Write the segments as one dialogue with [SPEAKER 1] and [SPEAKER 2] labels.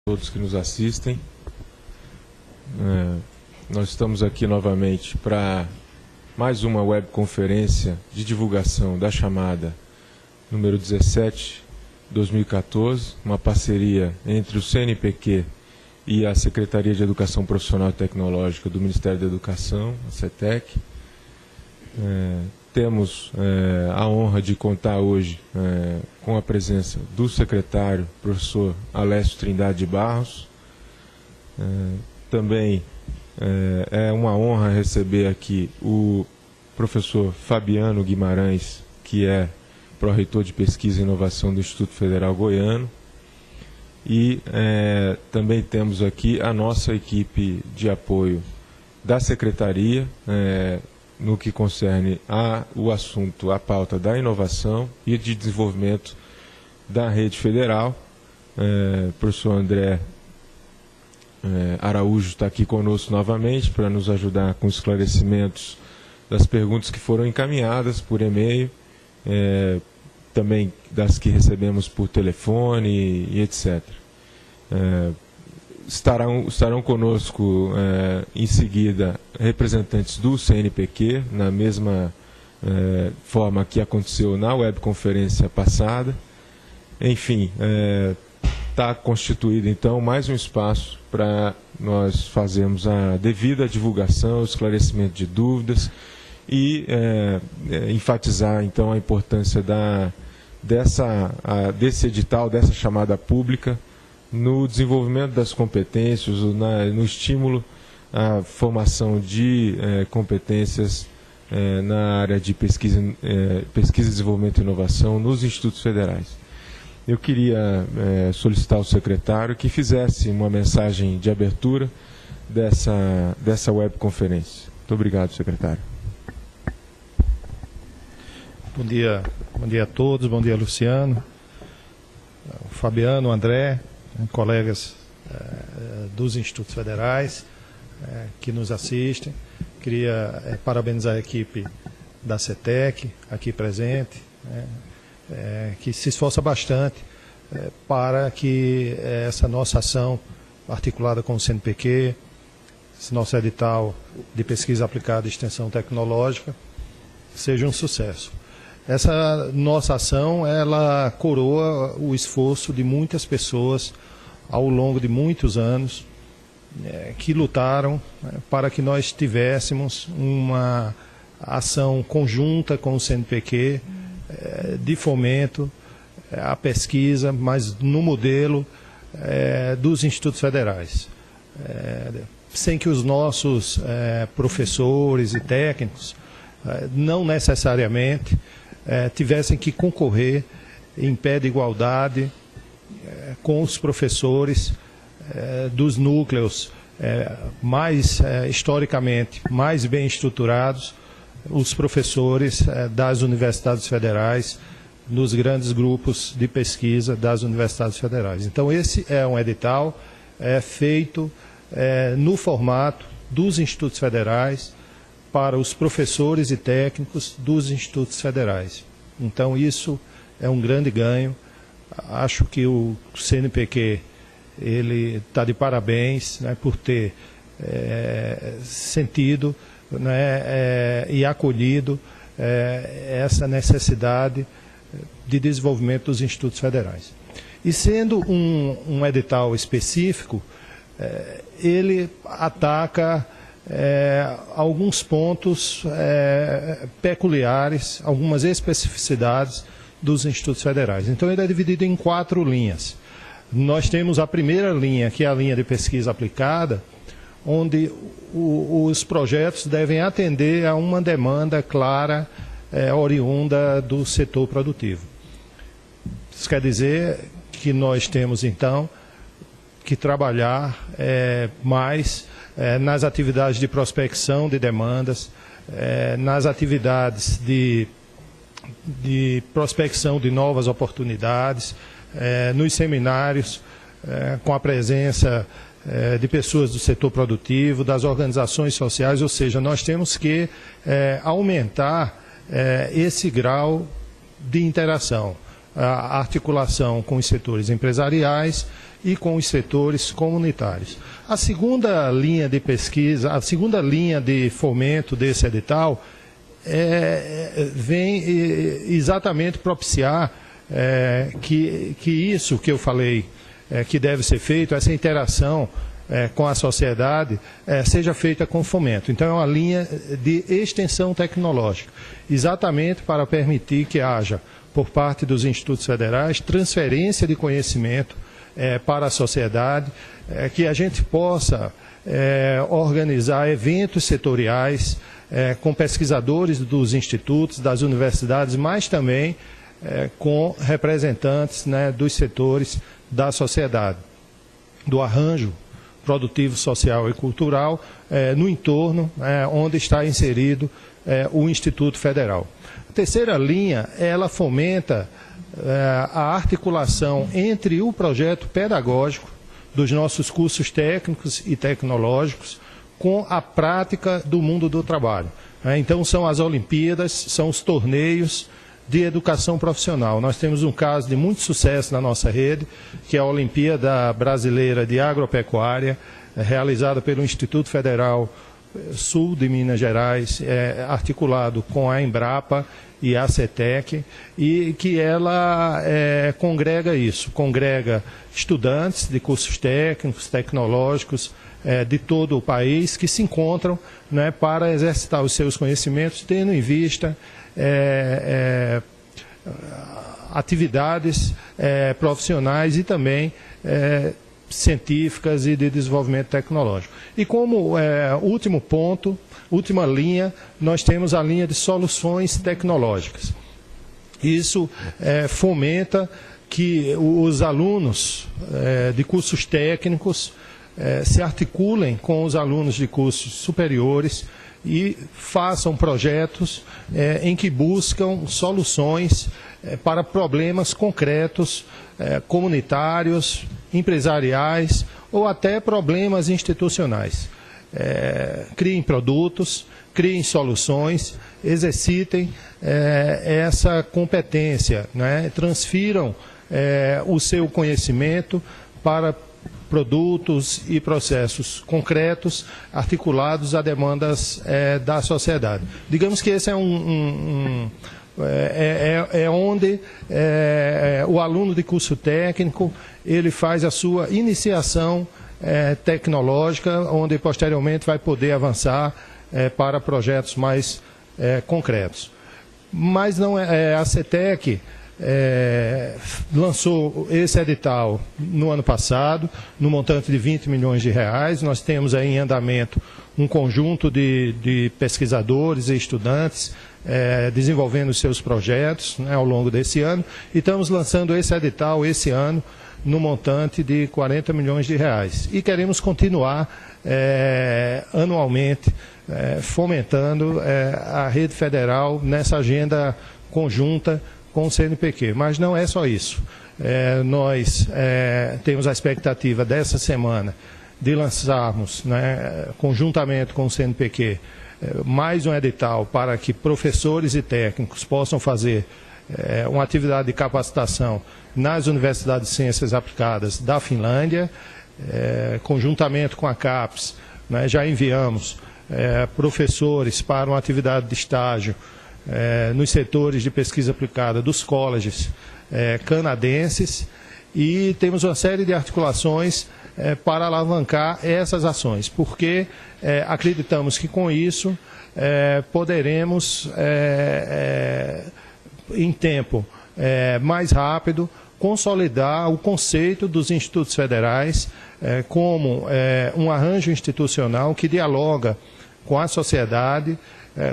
[SPEAKER 1] Todos que nos assistem. Nós estamos aqui novamente para mais uma webconferência de divulgação da chamada número 17/2014, uma parceria entre o CNPq e a Secretaria de Educação Profissional e Tecnológica do Ministério da Educação, a CETEC. Temos a honra de contar hoje com a presença do secretário, professor Alessio Trindade de Barros. Também é uma honra receber aqui o professor Fabiano Guimarães, que é pró-reitor de Pesquisa e Inovação do Instituto Federal Goiano. E também temos aqui a nossa equipe de apoio da Secretaria, no que concerne o assunto, a pauta da inovação e de desenvolvimento da rede federal. O professor André Araújo está aqui conosco novamente para nos ajudar com esclarecimentos das perguntas que foram encaminhadas por e-mail, também das que recebemos por telefone e etc. Estarão conosco em seguida representantes do CNPq, na mesma forma que aconteceu na webconferência passada. Enfim, está constituído então mais um espaço para nós fazermos a devida divulgação, o esclarecimento de dúvidas e enfatizar então a importância desse edital, dessa chamada pública, no desenvolvimento das competências, no estímulo à formação de competências na área de pesquisa, desenvolvimento e inovação nos institutos federais. Eu queria solicitar ao secretário que fizesse uma mensagem de abertura dessa webconferência. Muito obrigado, secretário.
[SPEAKER 2] Bom dia a todos, bom dia, Luciano, o Fabiano, o André, colegas dos institutos federais que nos assistem. Queria parabenizar a equipe da CETEC, aqui presente, que se esforça bastante para que essa nossa ação, articulada com o CNPq, esse nosso edital de pesquisa aplicada e extensão tecnológica, seja um sucesso. Essa nossa ação, ela coroa o esforço de muitas pessoas ao longo de muitos anos que lutaram para que nós tivéssemos uma ação conjunta com o CNPq de fomento à pesquisa, mas no modelo dos institutos federais, sem que os nossos professores e técnicos não necessariamente tivessem que concorrer em pé de igualdade com os professores dos núcleos historicamente mais bem estruturados, os professores das universidades federais, nos grandes grupos de pesquisa das universidades federais. Então, esse é um edital feito no formato dos institutos federais, para os professores e técnicos dos institutos federais. Então, isso é um grande ganho. Acho que o CNPq ele está de parabéns, por ter sentido, e acolhido essa necessidade de desenvolvimento dos institutos federais. E sendo um edital específico, ele ataca alguns pontos peculiares, algumas especificidades dos institutos federais. Então, ele é dividido em 4 linhas. Nós temos a primeira linha, que é a linha de pesquisa aplicada, onde os projetos devem atender a uma demanda clara, oriunda do setor produtivo. Isso quer dizer que nós temos, então, que trabalhar mais nas atividades de prospecção de demandas, nas atividades de prospecção de novas oportunidades, nos seminários, com a presença de pessoas do setor produtivo, das organizações sociais, ou seja, nós temos que aumentar esse grau de interação. a articulação com os setores empresariais e com os setores comunitários. A segunda linha de pesquisa, a segunda linha de fomento desse edital vem exatamente propiciar que isso que eu falei que deve ser feito, essa interação com a sociedade, seja feita com fomento. Então, é uma linha de extensão tecnológica, exatamente para permitir que haja, por parte dos institutos federais, transferência de conhecimento para a sociedade, que a gente possa organizar eventos setoriais com pesquisadores dos institutos, das universidades, mas também com representantes, né, dos setores da sociedade, do arranjo produtivo, social e cultural no entorno onde está inserido o Instituto Federal. A terceira linha, ela fomenta a articulação entre o projeto pedagógico dos nossos cursos técnicos e tecnológicos com a prática do mundo do trabalho. Então, são as Olimpíadas, são os torneios de educação profissional. Nós temos um caso de muito sucesso na nossa rede, que é a Olimpíada Brasileira de Agropecuária, realizada pelo Instituto Federal Sul de Minas Gerais, articulado com a Embrapa e a CETEC, e que ela congrega isso, congrega estudantes de cursos técnicos, tecnológicos, de todo o país, que se encontram, né, para exercitar os seus conhecimentos, tendo em vista atividades profissionais e também científicas e de desenvolvimento tecnológico. E como último ponto, última linha, nós temos a linha de soluções tecnológicas. Isso fomenta que os alunos de cursos técnicos se articulem com os alunos de cursos superiores e façam projetos em que buscam soluções para problemas concretos, comunitários, empresariais ou até problemas institucionais. Criem produtos, criem soluções, exercitem essa competência, né? Transfiram o seu conhecimento para produtos e processos concretos articulados a demandas da sociedade. Digamos que esse é onde o aluno de curso técnico ele faz a sua iniciação tecnológica, onde posteriormente vai poder avançar para projetos mais concretos. Mas não a CETEC lançou esse edital no ano passado, no montante de 20 milhões de reais. Nós temos aí em andamento um conjunto de pesquisadores e estudantes desenvolvendo seus projetos, né, ao longo desse ano, e estamos lançando esse edital esse ano no montante de 40 milhões de reais. E queremos continuar anualmente fomentando a rede federal nessa agenda conjunta com o CNPq. Mas não é só isso. Nós temos a expectativa dessa semana de lançarmos, né, conjuntamente com o CNPq, mais um edital para que professores e técnicos possam fazer uma atividade de capacitação nas Universidades de Ciências Aplicadas da Finlândia, conjuntamente com a CAPES, né, já enviamos professores para uma atividade de estágio nos setores de pesquisa aplicada dos colleges canadenses, e temos uma série de articulações para alavancar essas ações, porque acreditamos que com isso poderemos, em tempo mais rápido, consolidar o conceito dos institutos federais como um arranjo institucional que dialoga com a sociedade,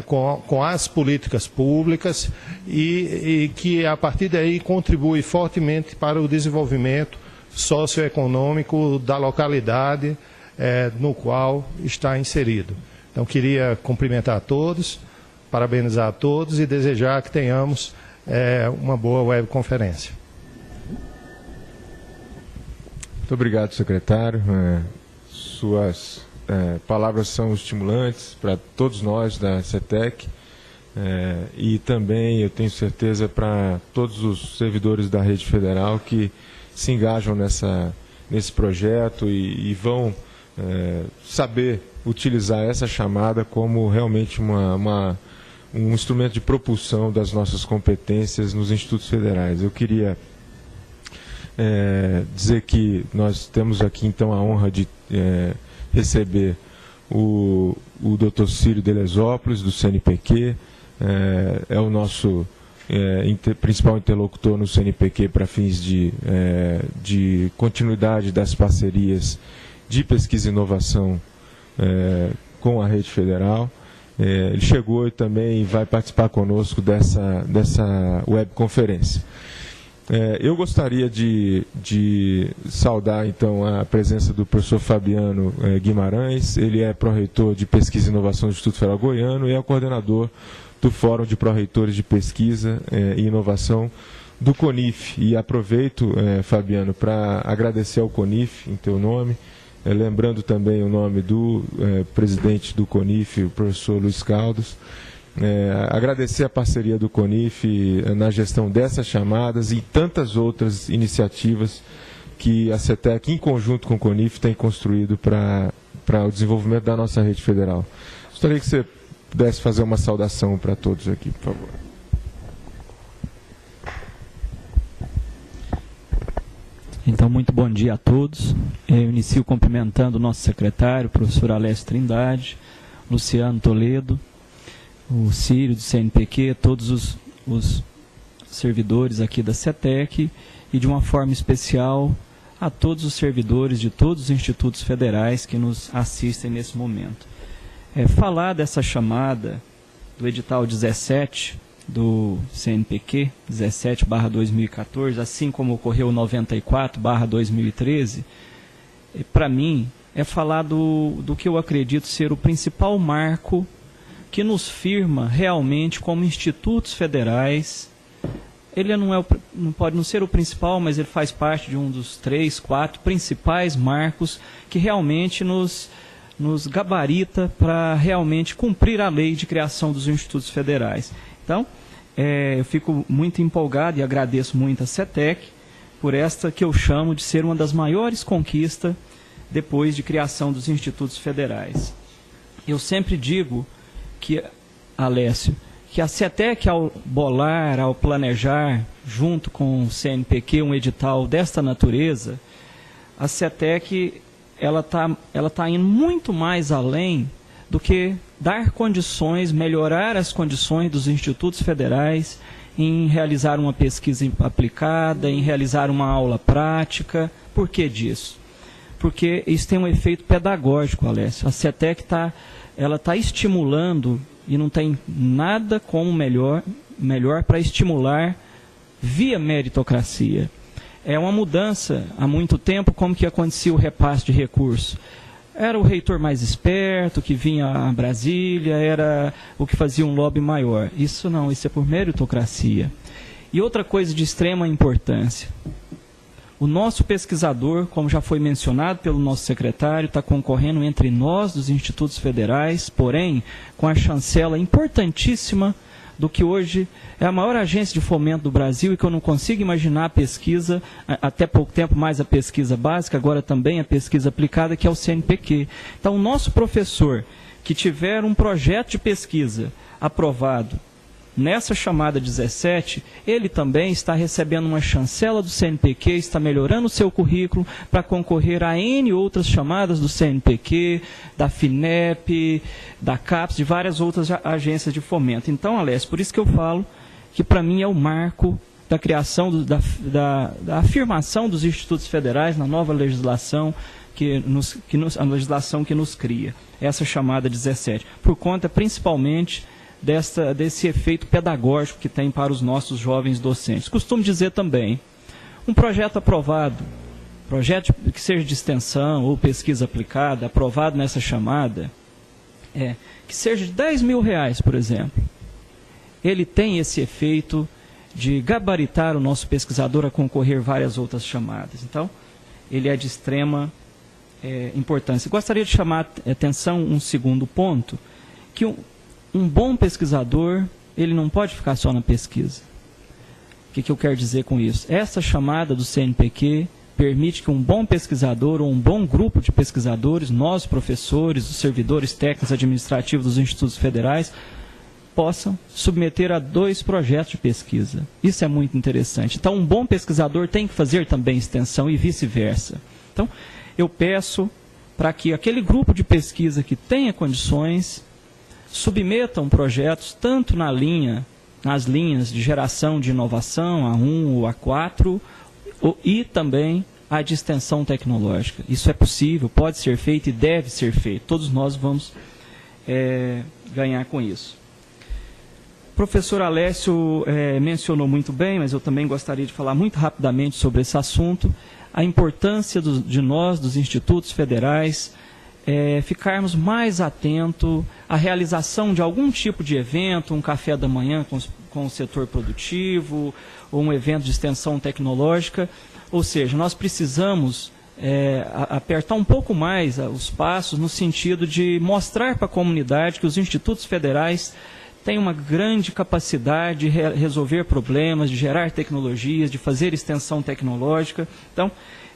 [SPEAKER 2] com as políticas públicas e que, a partir daí, contribui fortemente para o desenvolvimento socioeconômico da localidade no qual está inserido. Então, queria cumprimentar a todos, parabenizar a todos e desejar que tenhamos uma boa webconferência.
[SPEAKER 1] Muito obrigado, secretário. Suas palavras são estimulantes para todos nós da CETEC e também, eu tenho certeza, para todos os servidores da rede federal que se engajam nesse projeto e vão saber utilizar essa chamada como realmente um instrumento de propulsão das nossas competências nos institutos federais. Eu queria dizer que nós temos aqui, então, a honra de receber o Dr. Círio Delesópolis, do CNPq, é o nosso principal interlocutor no CNPq para fins de continuidade das parcerias de pesquisa e inovação com a rede federal. Ele chegou e também vai participar conosco dessa webconferência. Eu gostaria de saudar, então, a presença do professor Fabiano Guimarães. Ele é pró-reitor de Pesquisa e Inovação do Instituto Federal Goiano e é o coordenador do Fórum de Pró-Reitores de Pesquisa e Inovação do CONIF. E aproveito, Fabiano, para agradecer ao CONIF, em teu nome, lembrando também o nome do presidente do CONIF, o professor Luiz Caldas, agradecer a parceria do CONIF na gestão dessas chamadas e tantas outras iniciativas que a CETEC, em conjunto com o CONIF, tem construído para o desenvolvimento da nossa rede federal. Gostaria que você pudesse fazer uma saudação para todos aqui, por favor.
[SPEAKER 3] Então, muito bom dia a todos. Eu inicio cumprimentando o nosso secretário, o professor Alessio Trindade, Luciano Toledo, o Círio do CNPq, todos os servidores aqui da CETEC e, de uma forma especial, a todos os servidores de todos os institutos federais que nos assistem nesse momento. Falar dessa chamada do edital 17 do CNPq, 17/2014, assim como ocorreu o 94/2013, para mim, é falar do que eu acredito ser o principal marco que nos firma realmente como institutos federais. Ele não pode não ser o principal, mas ele faz parte de um dos 3, 4 principais marcos que realmente nos gabarita para realmente cumprir a lei de criação dos institutos federais. Então, eu fico muito empolgado e agradeço muito a CETEC por esta que eu chamo de ser uma das maiores conquistas depois de criação dos institutos federais. Eu sempre digo que, Alessio, que a CETEC, ao bolar, ao planejar, junto com o CNPq, um edital desta natureza, a CETEC ela tá indo muito mais além do que dar condições, melhorar as condições dos institutos federais em realizar uma pesquisa aplicada, em realizar uma aula prática. Por que disso? Porque isso tem um efeito pedagógico, Alessio. A CETEC está estimulando, e não tem nada como melhor para estimular via meritocracia. É uma mudança, há muito tempo, como que acontecia o repasse de recursos. Era o reitor mais esperto, que vinha a Brasília, era o que fazia um lobby maior. Isso não, isso é por meritocracia. E outra coisa de extrema importância. O nosso pesquisador, como já foi mencionado pelo nosso secretário, está concorrendo entre nós dos institutos federais, porém, com a chancela importantíssima do que hoje é a maior agência de fomento do Brasil e que eu não consigo imaginar a pesquisa, até pouco tempo mais a pesquisa básica, agora também a pesquisa aplicada, que é o CNPq. Então, o nosso professor que tiver um projeto de pesquisa aprovado nessa chamada 17, ele também está recebendo uma chancela do CNPq, está melhorando o seu currículo para concorrer a N outras chamadas do CNPq, da FINEP, da CAPES, de várias outras agências de fomento. Então, Alessio, por isso que eu falo que para mim é o marco da criação, da afirmação dos institutos federais na nova legislação, a legislação que nos cria, essa chamada 17, por conta principalmente desse efeito pedagógico que tem para os nossos jovens docentes. Costumo dizer também, um projeto aprovado, projeto que seja de extensão ou pesquisa aplicada, aprovado nessa chamada, que seja de R$10 mil, por exemplo, ele tem esse efeito de gabaritar o nosso pesquisador a concorrer várias outras chamadas. Então, ele é de extrema importância. Gostaria de chamar a atenção um segundo ponto, que um bom pesquisador, ele não pode ficar só na pesquisa. O que eu quero dizer com isso? Essa chamada do CNPq permite que um bom pesquisador ou um bom grupo de pesquisadores, nós professores, os servidores técnicos administrativos dos institutos federais, possam submeter a 2 projetos de pesquisa. Isso é muito interessante. Então, um bom pesquisador tem que fazer também extensão e vice-versa. Então, eu peço para que aquele grupo de pesquisa que tenha condições submetam projetos tanto nas linhas de geração de inovação, A1 ou A4, e também a de extensão tecnológica. Isso é possível, pode ser feito e deve ser feito. Todos nós vamos ganhar com isso. O professor Alessio mencionou muito bem, mas eu também gostaria de falar muito rapidamente sobre esse assunto, a importância de nós, dos institutos federais, ficarmos mais atentos à realização de algum tipo de evento, um café da manhã com o setor produtivo, ou um evento de extensão tecnológica. Ou seja, nós precisamos apertar um pouco mais os passos no sentido de mostrar para a comunidade que os institutos federais têm uma grande capacidade de resolver problemas, de gerar tecnologias, de fazer extensão tecnológica. Então,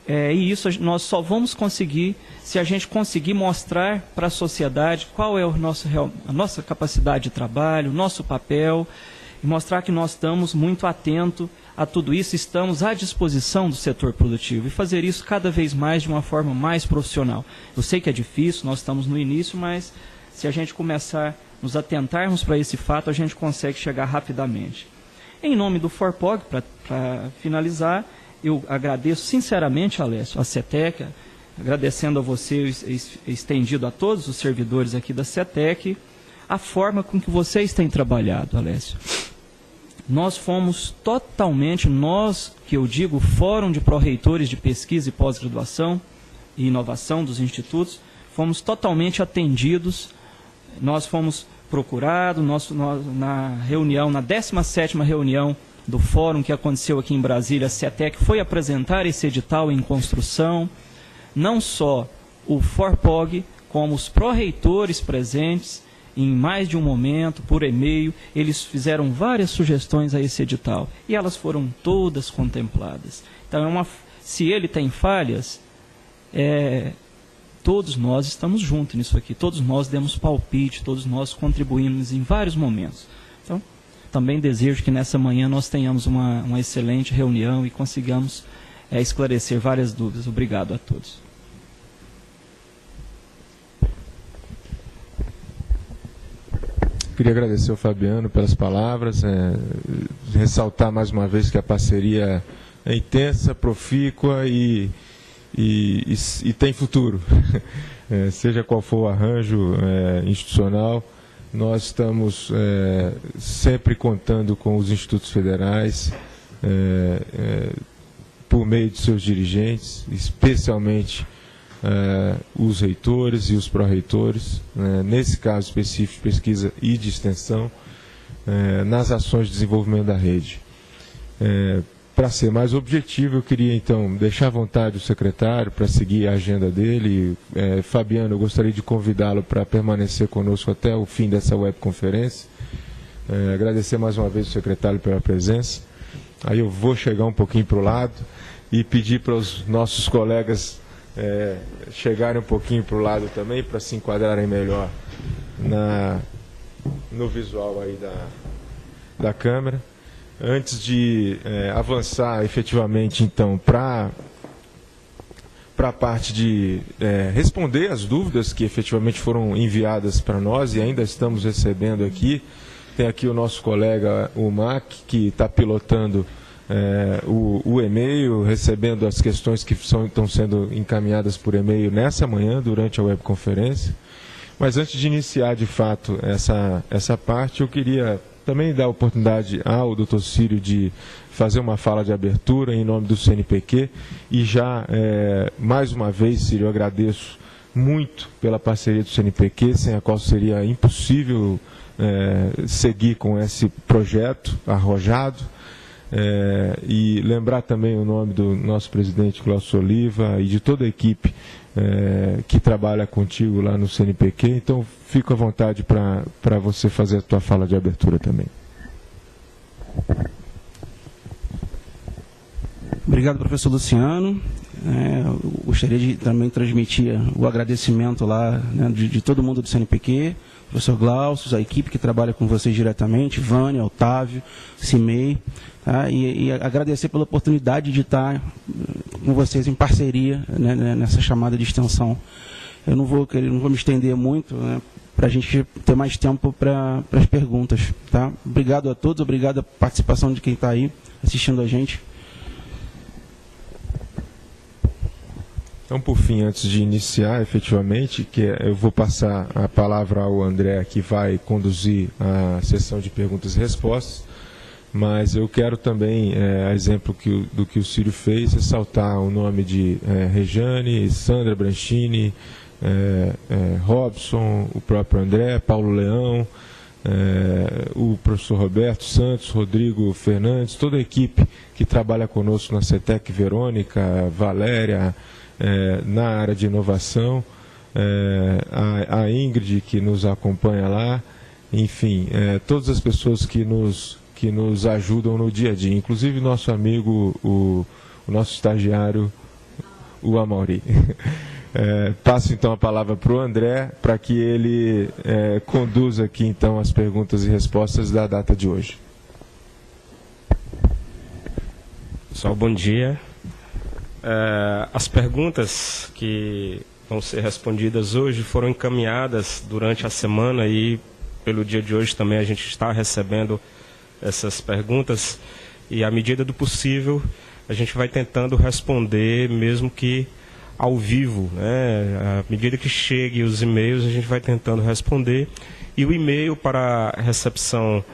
[SPEAKER 3] e isso nós só vamos conseguir se a gente conseguir mostrar para a sociedade qual é a nossa capacidade de trabalho, o nosso papel, e mostrar que nós estamos muito atentos a tudo isso, estamos à disposição do setor produtivo, e fazer isso cada vez mais de uma forma mais profissional. Eu sei que é difícil, nós estamos no início, mas se a gente começar a nos atentarmos para esse fato, a gente consegue chegar rapidamente. Em nome do FORPOG, para finalizar, eu agradeço sinceramente, Alessio, a CETEC, agradecendo a você, estendido a todos os servidores aqui da CETEC, a forma com que vocês têm trabalhado, Alessio. Nós fomos totalmente, que eu digo, Fórum de Pró-Reitores de Pesquisa e Pós-Graduação e Inovação dos Institutos, fomos totalmente atendidos. Nós fomos procurados, na reunião, na 17ª reunião do fórum que aconteceu aqui em Brasília, a CETEC foi apresentar esse edital em construção, não só o FORPOG, como os pró-reitores presentes, em mais de um momento, por e-mail, eles fizeram várias sugestões a esse edital, e elas foram todas contempladas. Então, se ele tem falhas, todos nós estamos juntos nisso aqui, todos nós demos palpite, todos nós contribuímos em vários momentos. Então, também desejo que nessa manhã nós tenhamos uma excelente reunião e consigamos esclarecer várias dúvidas. Obrigado a todos.
[SPEAKER 1] Queria agradecer ao Fabiano pelas palavras, ressaltar mais uma vez que a parceria é intensa, profícua e tem futuro. Seja qual for o arranjo institucional, nós estamos sempre contando com os institutos federais, por meio de seus dirigentes, especialmente os reitores e os pró-reitores, nesse caso específico de pesquisa e de extensão, nas ações de desenvolvimento da rede. Para ser mais objetivo, eu queria então deixar à vontade o secretário para seguir a agenda dele. Fabiano, eu gostaria de convidá-lo para permanecer conosco até o fim dessa webconferência. Agradecer mais uma vez o secretário pela presença. Aí eu vou chegar um pouquinho para o lado e pedir para os nossos colegas chegarem um pouquinho para o lado também, para se enquadrarem melhor no visual aí da câmera. Antes de avançar efetivamente, então, para a parte de responder as dúvidas que efetivamente foram enviadas para nós e ainda estamos recebendo aqui, tem aqui o nosso colega, o Mac, que está pilotando o e-mail, recebendo as questões que estão sendo encaminhadas por e-mail nessa manhã, durante a webconferência. Mas antes de iniciar, de fato, essa parte, eu queria também dar a oportunidade ao Dr. Círio de fazer uma fala de abertura em nome do CNPq. E já, mais uma vez, Círio, eu agradeço muito pela parceria do CNPq, sem a qual seria impossível seguir com esse projeto arrojado. E lembrar também o nome do nosso presidente Glaucio Oliva e de toda a equipe que trabalha contigo lá no CNPq. Então, fico à vontade para você fazer a tua fala de abertura também.
[SPEAKER 4] Obrigado, professor Luciano. Gostaria de também transmitir o agradecimento lá, né, de todo mundo do CNPq, professor Glaucio, a equipe que trabalha com vocês diretamente, Vânia, Otávio, Cimei, tá? E agradecer pela oportunidade de estar com vocês em parceria, né, nessa chamada de extensão. Eu não vou me estender muito, né, para a gente ter mais tempo para as perguntas. Tá? Obrigado a todos, obrigado a participação de quem está aí assistindo a gente.
[SPEAKER 1] Então, por fim, antes de iniciar, efetivamente, eu vou passar a palavra ao André, que vai conduzir a sessão de perguntas e respostas, mas eu quero também, a exemplo do que o Círio fez, ressaltar o nome de Rejane, Sandra Branchini, Robson, o próprio André, Paulo Leão, o professor Roberto Santos, Rodrigo Fernandes, toda a equipe que trabalha conosco na CETEC, Verônica, Valéria, na área de inovação, a Ingrid que nos acompanha lá, enfim, todas as pessoas que nos ajudam no dia a dia, inclusive nosso amigo, o nosso estagiário, o Amaury. Passo então a palavra para o André, para que ele conduza aqui então as perguntas e respostas da data de hoje.
[SPEAKER 5] Pessoal, bom dia. As perguntas que vão ser respondidas hoje foram encaminhadas durante a semana e pelo dia de hoje também a gente está recebendo essas perguntas e à medida do possível a gente vai tentando responder, mesmo que ao vivo, né? À medida que chegue os e-mails a gente vai tentando responder, e o e-mail para a recepção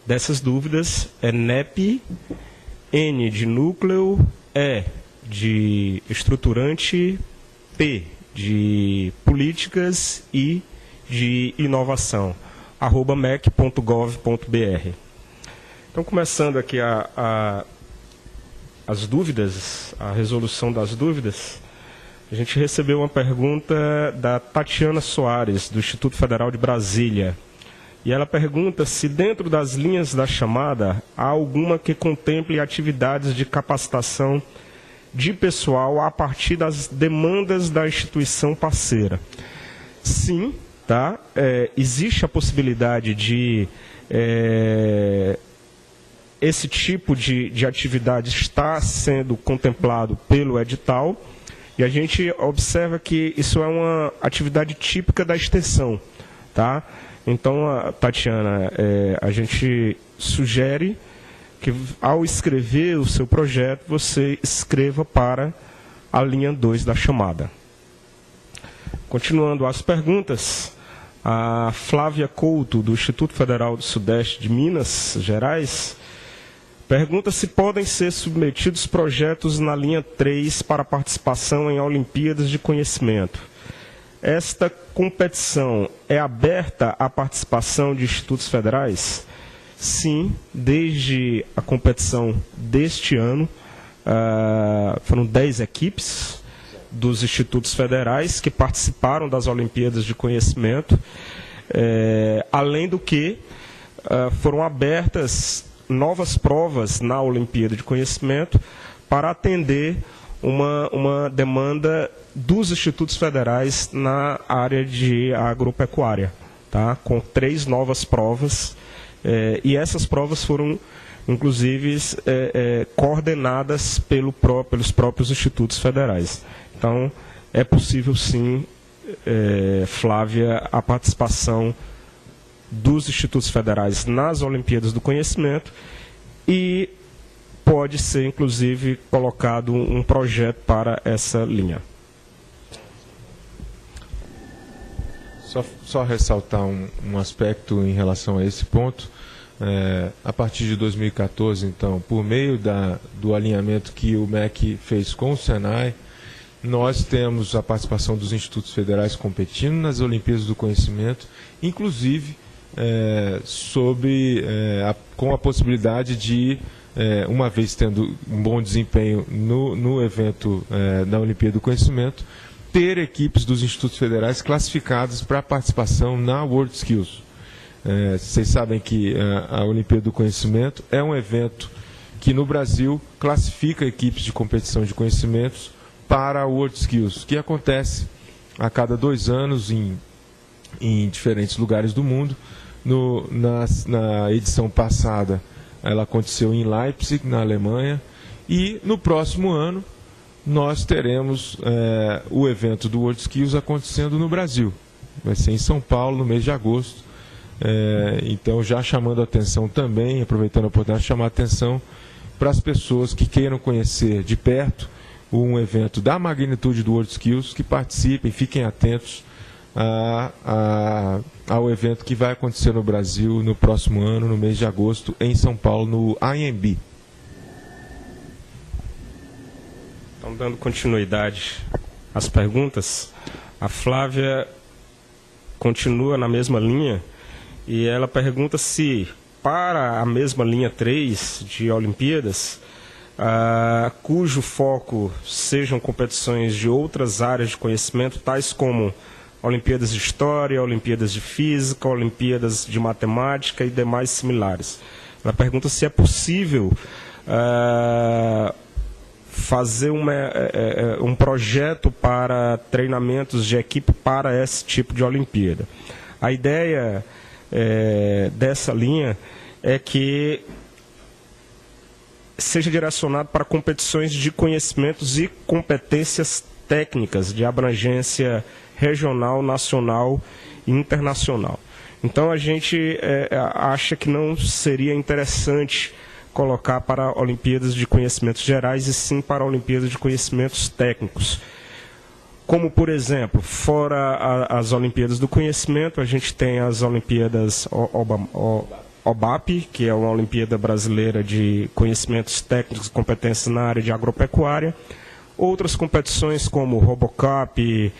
[SPEAKER 5] dessas dúvidas é NEP, N de núcleo, E de estruturante, P de políticas e de inovação, @mec.gov.br. Então, começando aqui as dúvidas, a resolução das dúvidas, a gente recebeu uma pergunta da Tatiana Soares, do Instituto Federal de Brasília. E ela pergunta se dentro das linhas da chamada há alguma que contemple atividades de capacitação de pessoal a partir das demandas da instituição parceira. Sim, tá? Existe a possibilidade de esse tipo de atividade estar sendo contemplado pelo edital, e a gente observa que isso é uma atividade típica da extensão, tá? Então, Tatiana, a gente sugere que, ao escrever o seu projeto, você escreva para a linha 2 da chamada. Continuando as perguntas, a Flávia Couto, do Instituto Federal do Sudeste de Minas Gerais, pergunta se podem ser submetidos projetos na linha 3 para participação em Olimpíadas de Conhecimento. Esta competição é aberta à participação de institutos federais? Sim, desde a competição deste ano, foram 10 equipes dos institutos federais que participaram das Olimpíadas de Conhecimento, além do que foram abertas novas provas na Olimpíada de Conhecimento para atender uma demanda dos institutos federais na área de agropecuária, tá? Com 3 novas provas, e essas provas foram, inclusive, coordenadas pelos próprios institutos federais. Então, é possível, sim, Flávia, a participação dos institutos federais nas Olimpíadas do Conhecimento, e pode ser, inclusive, colocado um projeto para essa linha.
[SPEAKER 1] Só ressaltar um aspecto em relação a esse ponto. A partir de 2014, então, por meio do alinhamento que o MEC fez com o Senai, nós temos a participação dos institutos federais competindo nas Olimpíadas do Conhecimento, inclusive com a possibilidade de, uma vez tendo um bom desempenho no evento da Olimpíada do Conhecimento, ter equipes dos institutos federais classificadas para participação na World Skills. Vocês sabem que a Olimpíada do Conhecimento é um evento que no Brasil classifica equipes de competição de conhecimentos para a World Skills, que acontece a cada 2 anos em diferentes lugares do mundo. Na edição passada, ela aconteceu em Leipzig, na Alemanha, e no próximo ano nós teremos o evento do World Skills acontecendo no Brasil. Vai ser em São Paulo, no mês de agosto. Então, já chamando a atenção também, aproveitando a oportunidade de chamar a atenção para as pessoas que queiram conhecer de perto um evento da magnitude do World Skills, que participem, fiquem atentos ao evento que vai acontecer no Brasil no próximo ano, no mês de agosto, em São Paulo, no IMB.
[SPEAKER 5] Então, dando continuidade às perguntas, a Flávia continua na mesma linha e ela pergunta se, para a mesma linha 3 de Olimpíadas, cujo foco sejam competições de outras áreas de conhecimento, tais como Olimpíadas de História, Olimpíadas de Física, Olimpíadas de Matemática e demais similares. Ela pergunta se é possível fazer um projeto para treinamentos de equipe para esse tipo de Olimpíada. A ideia dessa linha é que seja direcionado para competições de conhecimentos e competências técnicas de abrangência regional, nacional e internacional. Então a gente acha que não seria interessante colocar para Olimpíadas de Conhecimentos Gerais e sim para Olimpíadas de Conhecimentos Técnicos. Como, por exemplo, fora as Olimpíadas do Conhecimento, a gente tem as Olimpíadas OBAP, que é uma Olimpíada Brasileira de Conhecimentos Técnicos e Competências na área de agropecuária. Outras competições como Robocop,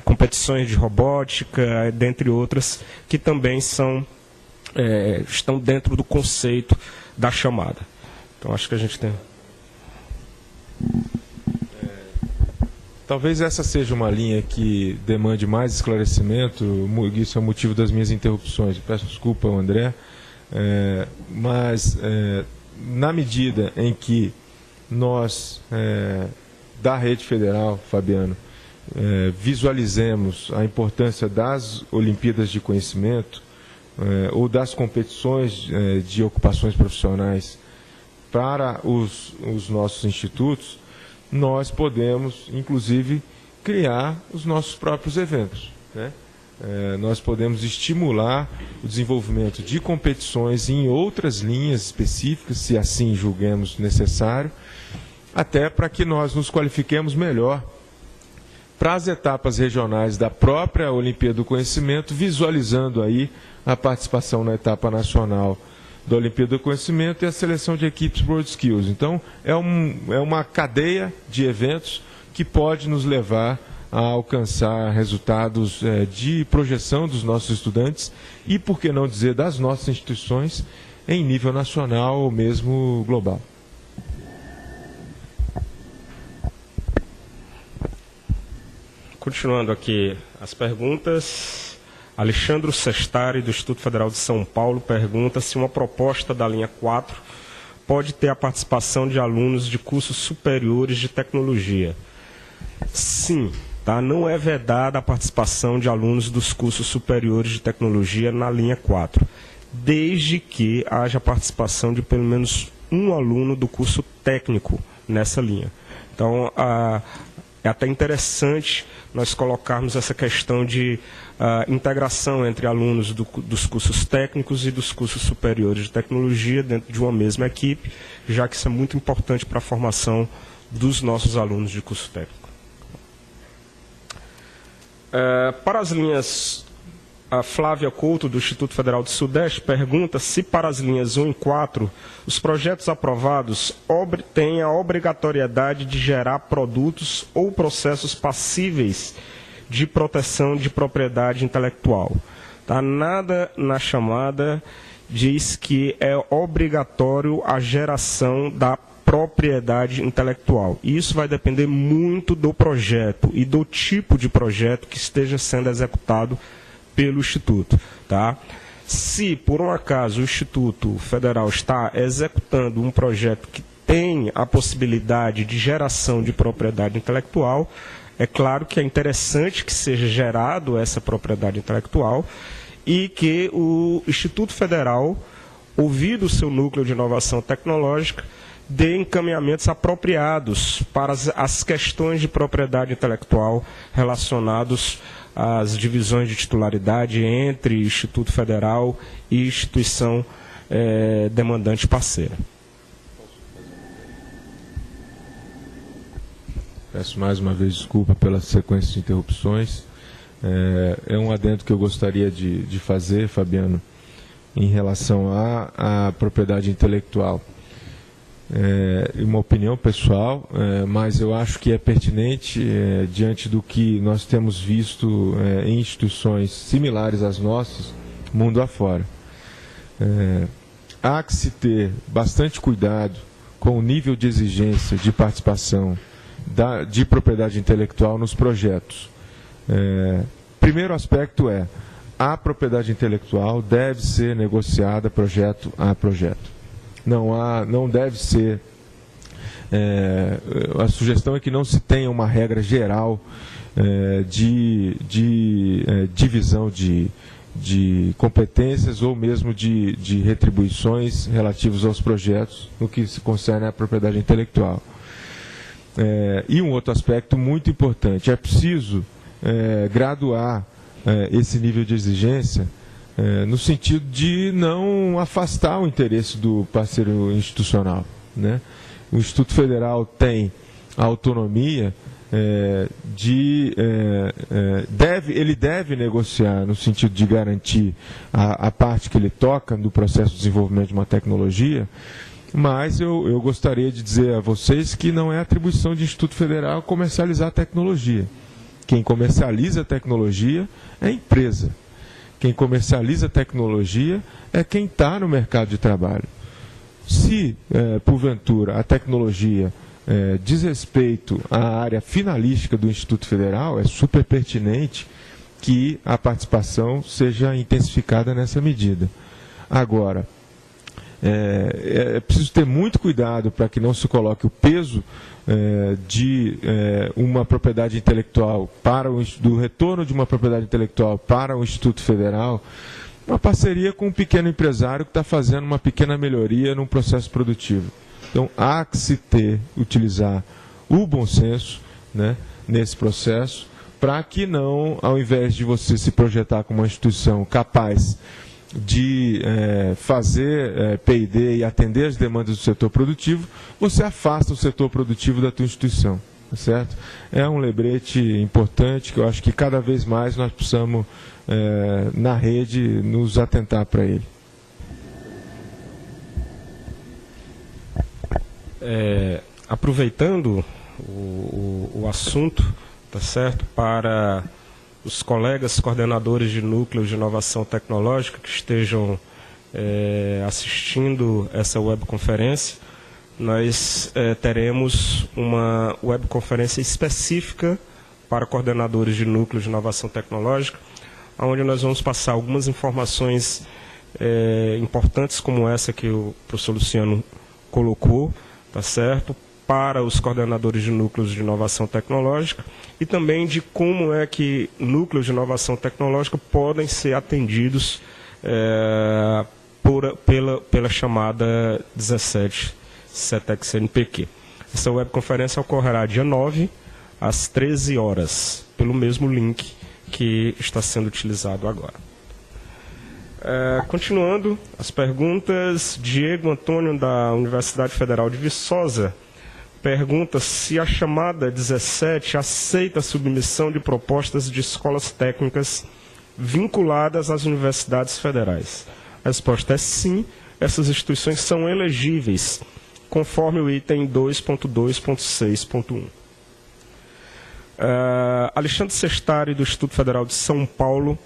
[SPEAKER 5] competições de robótica, dentre outras, que também estão dentro do conceito da chamada. Então, acho que a gente tem...
[SPEAKER 1] Talvez essa seja uma linha que demande mais esclarecimento, isso é o motivo das minhas interrupções. Peço desculpa ao André, mas na medida em que nós, da Rede Federal, Fabiano, visualizemos a importância das Olimpíadas de Conhecimento ou das competições de ocupações profissionais para os nossos institutos, nós podemos, inclusive, criar os nossos próprios eventos, né? Nós podemos estimular o desenvolvimento de competições em outras linhas específicas, se assim julguemos necessário, até para que nós nos qualifiquemos melhor para as etapas regionais da própria Olimpíada do Conhecimento, visualizando aí a participação na etapa nacional da Olimpíada do Conhecimento e a seleção de equipes World Skills. Então, é uma cadeia de eventos que pode nos levar a alcançar resultados de projeção dos nossos estudantes e, por que não dizer, das nossas instituições em nível nacional ou mesmo global.
[SPEAKER 5] Continuando aqui as perguntas, Alexandre Sestari, do Instituto Federal de São Paulo, pergunta se uma proposta da linha 4 pode ter a participação de alunos de cursos superiores de tecnologia. Sim, tá? Não é vedada a participação de alunos dos cursos superiores de tecnologia na linha 4, desde que haja participação de pelo menos um aluno do curso técnico nessa linha. Então, é até interessante nós colocarmos essa questão de integração entre alunos dos cursos técnicos e dos cursos superiores de tecnologia dentro de uma mesma equipe, já que isso é muito importante para a formação dos nossos alunos de curso técnico. Para as linhas, a Flávia Couto, do Instituto Federal do Sudeste, pergunta se para as linhas 1 e 4, os projetos aprovados têm a obrigatoriedade de gerar produtos ou processos passíveis de proteção de propriedade intelectual. Tá? Nada na chamada diz que é obrigatório a geração da propriedade intelectual. Isso vai depender muito do projeto e do tipo de projeto que esteja sendo executado pelo Instituto. Tá? Se, por um acaso, o Instituto Federal está executando um projeto que tem a possibilidade de geração de propriedade intelectual, é claro que é interessante que seja gerado essa propriedade intelectual e que o Instituto Federal, ouvido o seu núcleo de inovação tecnológica, dê encaminhamentos apropriados para as questões de propriedade intelectual relacionados às divisões de titularidade entre Instituto Federal e instituição demandante parceira.
[SPEAKER 1] Peço mais uma vez desculpa pela sequência de interrupções. É um adendo que eu gostaria de fazer, Fabiano, em relação à propriedade intelectual. Uma opinião pessoal, mas eu acho que é pertinente diante do que nós temos visto em instituições similares às nossas, mundo afora. Há que se ter bastante cuidado com o nível de exigência de participação de propriedade intelectual nos projetos. Primeiro aspecto a propriedade intelectual deve ser negociada projeto a projeto. Não deve ser... a sugestão é que não se tenha uma regra geral de divisão de competências ou mesmo de retribuições relativas aos projetos no que se concerne à propriedade intelectual. E um outro aspecto muito importante, é preciso graduar esse nível de exigência no sentido de não afastar o interesse do parceiro institucional, né? O Instituto Federal tem a autonomia ele deve negociar no sentido de garantir a parte que ele toca no processo de desenvolvimento de uma tecnologia, mas eu gostaria de dizer a vocês que não é atribuição do Instituto Federal comercializar a tecnologia. Quem comercializa a tecnologia é a empresa. Quem comercializa a tecnologia é quem está no mercado de trabalho. Se, porventura, a tecnologia diz respeito à área finalística do Instituto Federal, é super pertinente que a participação seja intensificada nessa medida. Agora, é preciso ter muito cuidado para que não se coloque o peso de uma propriedade intelectual do retorno de uma propriedade intelectual para o Instituto Federal, uma parceria com um pequeno empresário que está fazendo uma pequena melhoria num processo produtivo. Então, há que se utilizar o bom senso, né, nesse processo, para que não, ao invés de você se projetar como uma instituição capaz de fazer P&D e atender as demandas do setor produtivo, você afasta o setor produtivo da tua instituição, tá certo? É um lembrete importante que eu acho que cada vez mais nós precisamos, na rede, nos atentar para ele.
[SPEAKER 5] Aproveitando o assunto, tá certo, para os colegas coordenadores de núcleos de inovação tecnológica que estejam assistindo essa webconferência, nós teremos uma webconferência específica para coordenadores de núcleos de inovação tecnológica, onde nós vamos passar algumas informações importantes como essa que o professor Luciano colocou, tá certo, para os coordenadores de núcleos de inovação tecnológica e também de como é que núcleos de inovação tecnológica podem ser atendidos pela chamada 17 CETEC CNPq. Essa webconferência ocorrerá dia 9, às 13 horas, pelo mesmo link que está sendo utilizado agora. Continuando as perguntas, Diego Antônio, da Universidade Federal de Viçosa, pergunta se a chamada 17 aceita a submissão de propostas de escolas técnicas vinculadas às universidades federais. A resposta é sim, essas instituições são elegíveis, conforme o item 2.2.6.1. Alexandre Sestari, do Instituto Federal de São Paulo,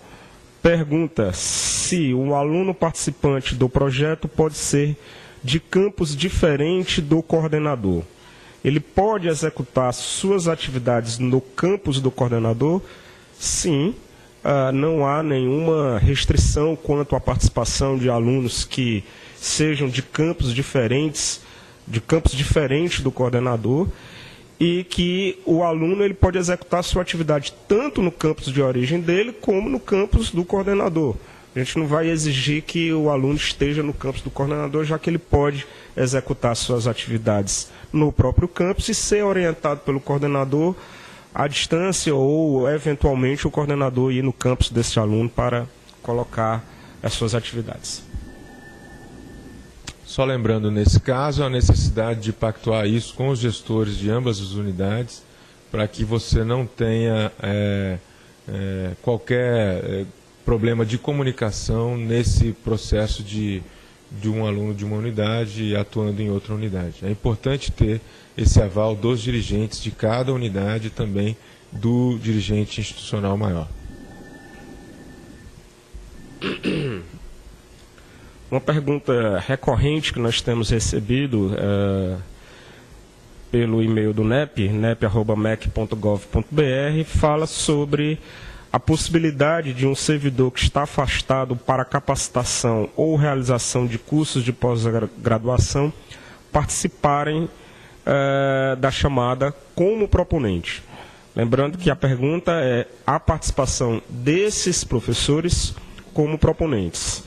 [SPEAKER 5] pergunta se o aluno participante do projeto pode ser de campus diferente do coordenador. Ele pode executar suas atividades no campus do coordenador? Sim, não há nenhuma restrição quanto à participação de alunos que sejam de campos diferentes do coordenador, e que o aluno ele pode executar sua atividade tanto no campus de origem dele, como no campus do coordenador. A gente não vai exigir que o aluno esteja no campus do coordenador, já que ele pode executar suas atividades no próprio campus e ser orientado pelo coordenador à distância, ou, eventualmente, o coordenador ir no campus desse aluno para colocar as suas atividades.
[SPEAKER 1] Só lembrando, nesse caso, a necessidade de pactuar isso com os gestores de ambas as unidades, para que você não tenha qualquer problema de comunicação nesse processo de um aluno de uma unidade atuando em outra unidade. É importante ter esse aval dos dirigentes de cada unidade e também do dirigente institucional maior.
[SPEAKER 5] Uma pergunta recorrente que nós temos recebido pelo e-mail do NEP, nep@mec.gov.br, fala sobre a possibilidade de um servidor que está afastado para capacitação ou realização de cursos de pós-graduação participarem da chamada como proponente. Lembrando que a pergunta é a participação desses professores como proponentes,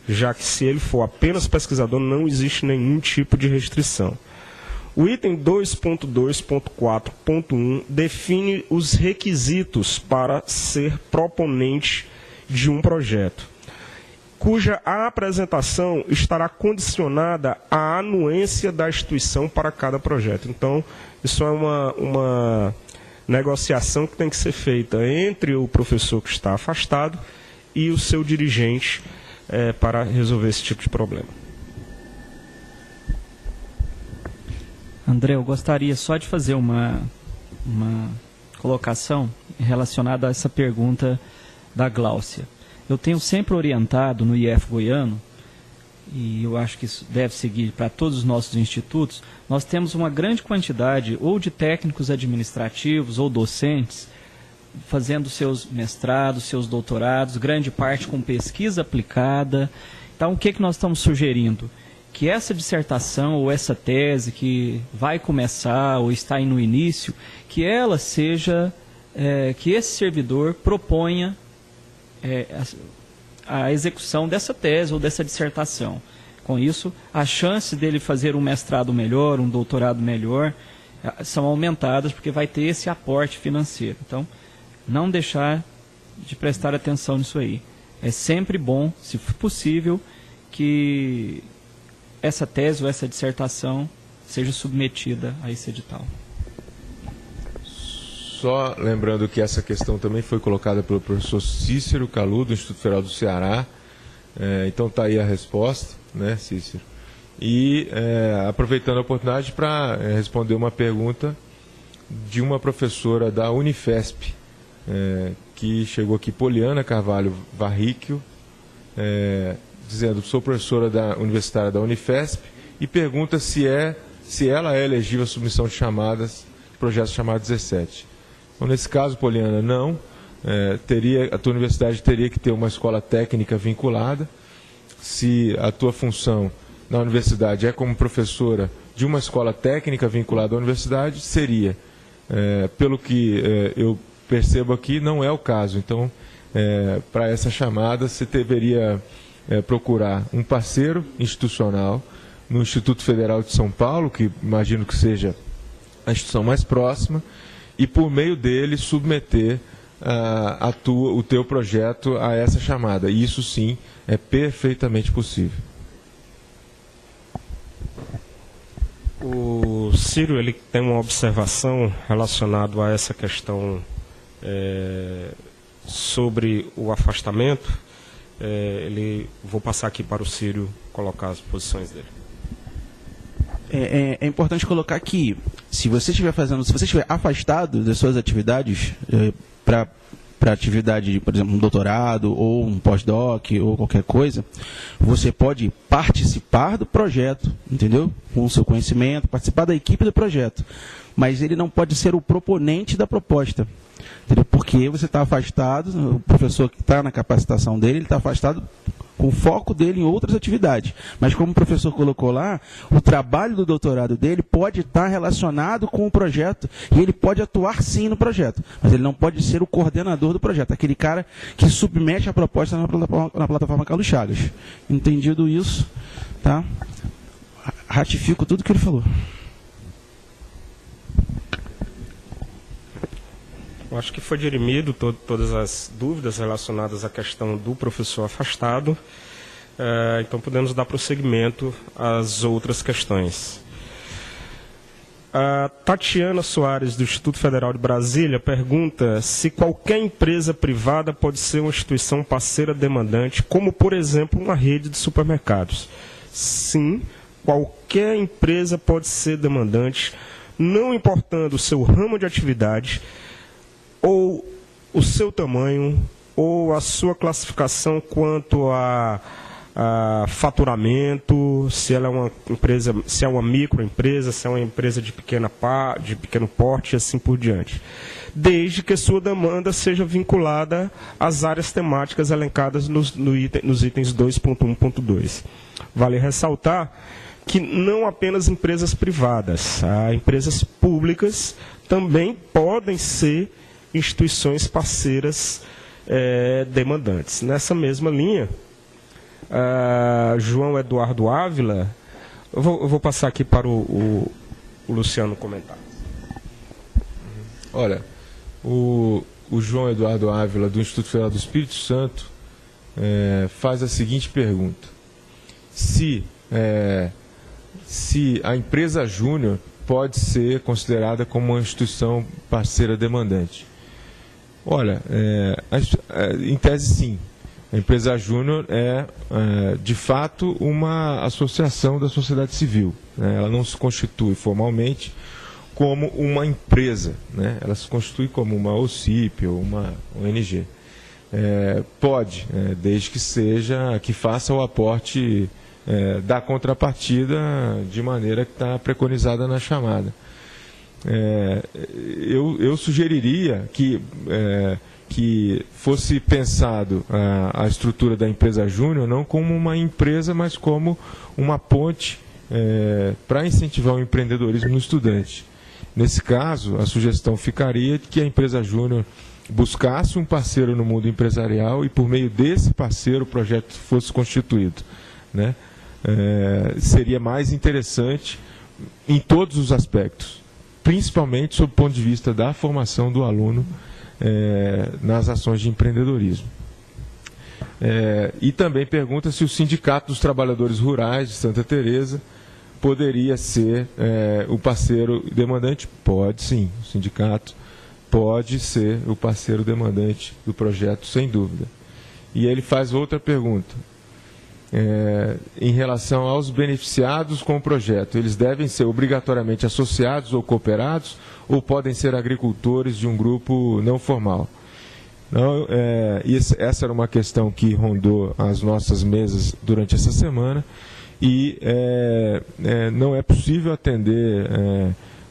[SPEAKER 5] já que se ele for apenas pesquisador não existe nenhum tipo de restrição. O item 2.2.4.1 define os requisitos para ser proponente de um projeto, cuja apresentação estará condicionada à anuência da instituição para cada projeto. Então, isso é uma negociação que tem que ser feita entre o professor que está afastado e o seu dirigente para resolver esse tipo de problema.
[SPEAKER 3] André, eu gostaria só de fazer uma colocação relacionada a essa pergunta da Gláucia. Eu tenho sempre orientado no IF Goiano, e eu acho que isso deve seguir para todos os nossos institutos, nós temos uma grande quantidade ou de técnicos administrativos ou docentes fazendo seus mestrados, seus doutorados, grande parte com pesquisa aplicada. Então, o que nós estamos sugerindo? Que essa dissertação ou essa tese que vai começar ou está aí no início, que ela seja, que esse servidor proponha a execução dessa tese ou dessa dissertação. Com isso, a chance dele fazer um mestrado melhor, um doutorado melhor, são aumentadas, porque vai ter esse aporte financeiro. Então, não deixar de prestar atenção nisso aí. É sempre bom, se possível, que essa tese ou essa dissertação seja submetida a esse edital.
[SPEAKER 1] Só lembrando que essa questão também foi colocada pelo professor Cícero Calu, do Instituto Federal do Ceará. Então está aí a resposta, né, Cícero? E aproveitando a oportunidade para responder uma pergunta de uma professora da Unifesp, que chegou aqui, Poliana Carvalho Varríquio, dizendo: sou professora universitária da Unifesp, e pergunta se ela é elegível à submissão de chamadas, projeto chamado 17. Então, nesse caso, Poliana, não. A tua universidade teria que ter uma escola técnica vinculada. Se a tua função na universidade é como professora de uma escola técnica vinculada à universidade, seria. Pelo que eu percebo aqui, não é o caso. Então, para essa chamada, você deveria procurar um parceiro institucional no Instituto Federal de São Paulo, que imagino que seja a instituição mais próxima, e por meio dele submeter o teu projeto a essa chamada. E isso sim é perfeitamente possível.
[SPEAKER 5] O Círio ele tem uma observação relacionada a essa questão sobre o afastamento. Vou passar aqui para o Círio colocar as posições dele.
[SPEAKER 4] É importante colocar que, se você estiver afastado das suas atividades, para para atividade, por exemplo, um doutorado ou um pós-doc ou qualquer coisa, você pode participar do projeto, entendeu? Com o seu conhecimento, participar da equipe do projeto, mas ele não pode ser o proponente da proposta, entendeu? Porque você está afastado, o professor que está na capacitação dele, ele está afastado com o foco dele em outras atividades. Mas como o professor colocou lá, o trabalho do doutorado dele pode estar relacionado com o projeto e ele pode atuar sim no projeto, mas ele não pode ser o coordenador do projeto, aquele cara que submete a proposta na plataforma Carlos Chagas. Entendido isso, tá? Ratifico tudo que ele falou.
[SPEAKER 5] Eu acho que foi dirimido todas as dúvidas relacionadas à questão do professor afastado. Então podemos dar prosseguimento às outras questões. A Tatiana Soares, do Instituto Federal de Brasília, pergunta se qualquer empresa privada pode ser uma instituição parceira demandante, como, por exemplo, uma rede de supermercados. Sim, qualquer empresa pode ser demandante, não importando o seu ramo de atividade, ou o seu tamanho, ou a sua classificação quanto a faturamento, se ela é uma empresa, se é uma microempresa, se é uma empresa de pequeno porte e assim por diante. Desde que sua demanda seja vinculada às áreas temáticas elencadas nos itens 2.1.2. Vale ressaltar que não apenas empresas privadas, empresas públicas também podem ser instituições parceiras demandantes. Nessa mesma linha, João Eduardo Ávila, eu vou passar aqui para o Luciano comentar.
[SPEAKER 1] Olha, o João Eduardo Ávila, do Instituto Federal do Espírito Santo, faz a seguinte pergunta: se a empresa júnior pode ser considerada como uma instituição parceira demandante. Olha, em tese sim. A empresa júnior é, de fato, uma associação da sociedade civil, né? Ela não se constitui formalmente como uma empresa, né? Ela se constitui como uma OCIP ou uma ONG. Pode, desde que faça o aporte da contrapartida de maneira que está preconizada na chamada. Eu sugeriria que fosse pensado a estrutura da empresa júnior não como uma empresa, mas como uma ponte para incentivar o empreendedorismo no estudante. Nesse caso, a sugestão ficaria de que a empresa júnior buscasse um parceiro no mundo empresarial e, por meio desse parceiro, o projeto fosse constituído, né? Seria mais interessante em todos os aspectos, principalmente sob o ponto de vista da formação do aluno nas ações de empreendedorismo. E também pergunta se o Sindicato dos Trabalhadores Rurais de Santa Teresa poderia ser o parceiro demandante. Pode sim, o sindicato pode ser o parceiro demandante do projeto, sem dúvida. E ele faz outra pergunta. Em relação aos beneficiados com o projeto, eles devem ser obrigatoriamente associados ou cooperados ou podem ser agricultores de um grupo não formal? Não, essa era uma questão que rondou as nossas mesas durante essa semana e não é possível atender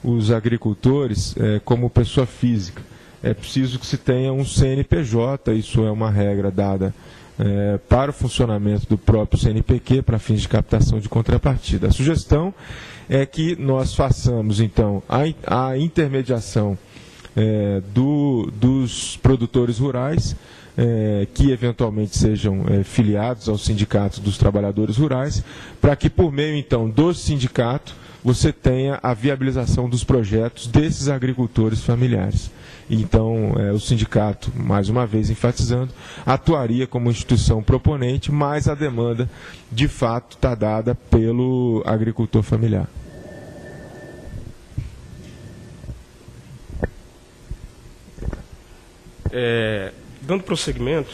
[SPEAKER 1] os agricultores como pessoa física. É preciso que se tenha um CNPJ, isso é uma regra dada para o funcionamento do próprio CNPq para fins de captação de contrapartida. A sugestão é que nós façamos, então, a intermediação dos produtores rurais, que eventualmente sejam filiados ao Sindicato dos Trabalhadores Rurais, para que, por meio, então, do sindicato, você tenha a viabilização dos projetos desses agricultores familiares. Então, o sindicato, mais uma vez enfatizando, atuaria como instituição proponente, mas a demanda, de fato, está dada pelo agricultor familiar.
[SPEAKER 5] Dando prosseguimento,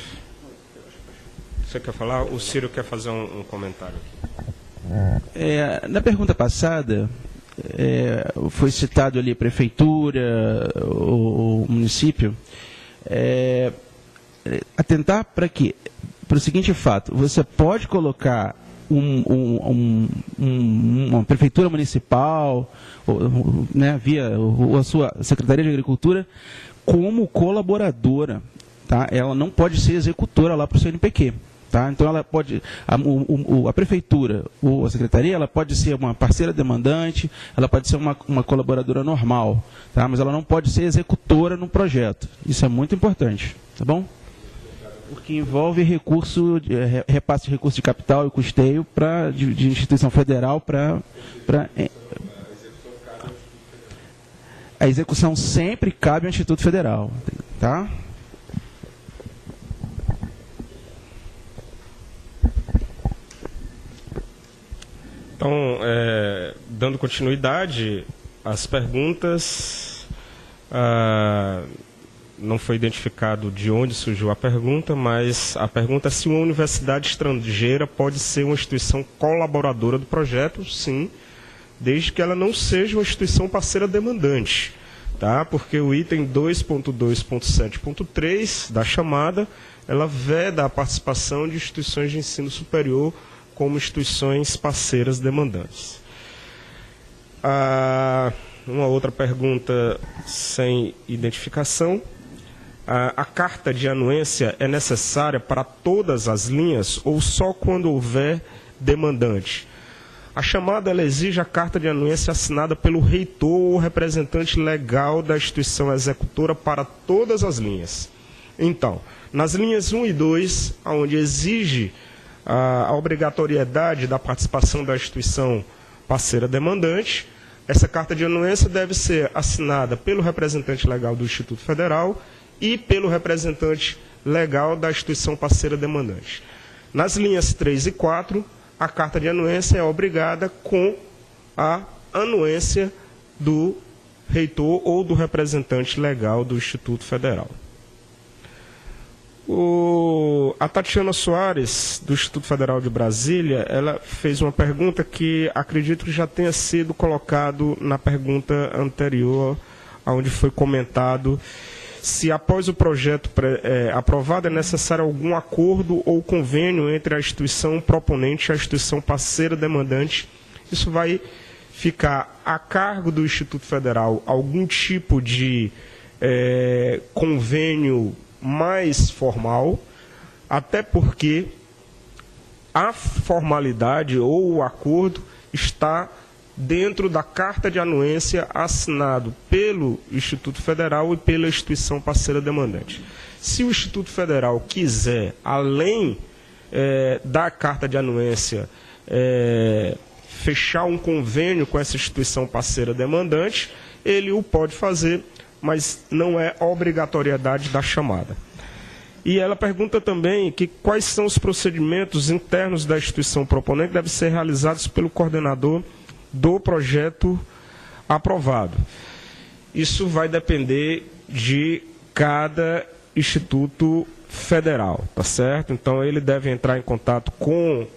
[SPEAKER 5] você quer falar? O Ciro quer fazer um comentário aqui.
[SPEAKER 4] Na pergunta passada, foi citado ali prefeitura, o município. atentar para quê? Para o seguinte fato: você pode colocar uma prefeitura municipal, né, via a sua Secretaria de Agricultura, como colaboradora, tá? Ela não pode ser executora lá para o CNPq. Tá? Então, ela pode, a prefeitura ou a secretaria, ela pode ser uma parceira demandante, ela pode ser uma colaboradora normal, tá? Mas ela não pode ser executora no projeto. Isso é muito importante, tá bom? Porque envolve repasse de recurso de capital e custeio de instituição federal para a execução sempre cabe ao Instituto Federal, tá?
[SPEAKER 5] Então, dando continuidade às perguntas, não foi identificado de onde surgiu a pergunta, mas a pergunta é se uma universidade estrangeira pode ser uma instituição colaboradora do projeto. Sim, desde que ela não seja uma instituição parceira demandante, tá? Porque o item 2.2.7.3 da chamada, ela veda a participação de instituições de ensino superior como instituições parceiras demandantes. Uma outra pergunta sem identificação. A carta de anuência é necessária para todas as linhas ou só quando houver demandante? A chamada ela exige a carta de anuência assinada pelo reitor ou representante legal da instituição executora para todas as linhas. Então, nas linhas 1 e 2, onde exige a obrigatoriedade da participação da instituição parceira demandante, essa carta de anuência deve ser assinada pelo representante legal do Instituto Federal e pelo representante legal da instituição parceira demandante. Nas linhas 3 e 4, a carta de anuência é obrigada com a anuência do reitor ou do representante legal do Instituto Federal. A Tatiana Soares, do Instituto Federal de Brasília, ela fez uma pergunta que acredito que já tenha sido colocado na pergunta anterior, onde foi comentado se após o projeto aprovado é necessário algum acordo ou convênio entre a instituição proponente e a instituição parceira demandante. Isso vai ficar a cargo do Instituto Federal algum tipo de convênio mais formal, até porque a formalidade ou o acordo está dentro da carta de anuência assinado pelo Instituto Federal e pela instituição parceira demandante. Se o Instituto Federal quiser, além da carta de anuência, fechar um convênio com essa instituição parceira demandante, ele o pode fazer, mas não é obrigatoriedade da chamada. E ela pergunta também quais são os procedimentos internos da instituição proponente que devem ser realizados pelo coordenador do projeto aprovado. Isso vai depender de cada instituto federal, tá certo? Então ele deve entrar em contato com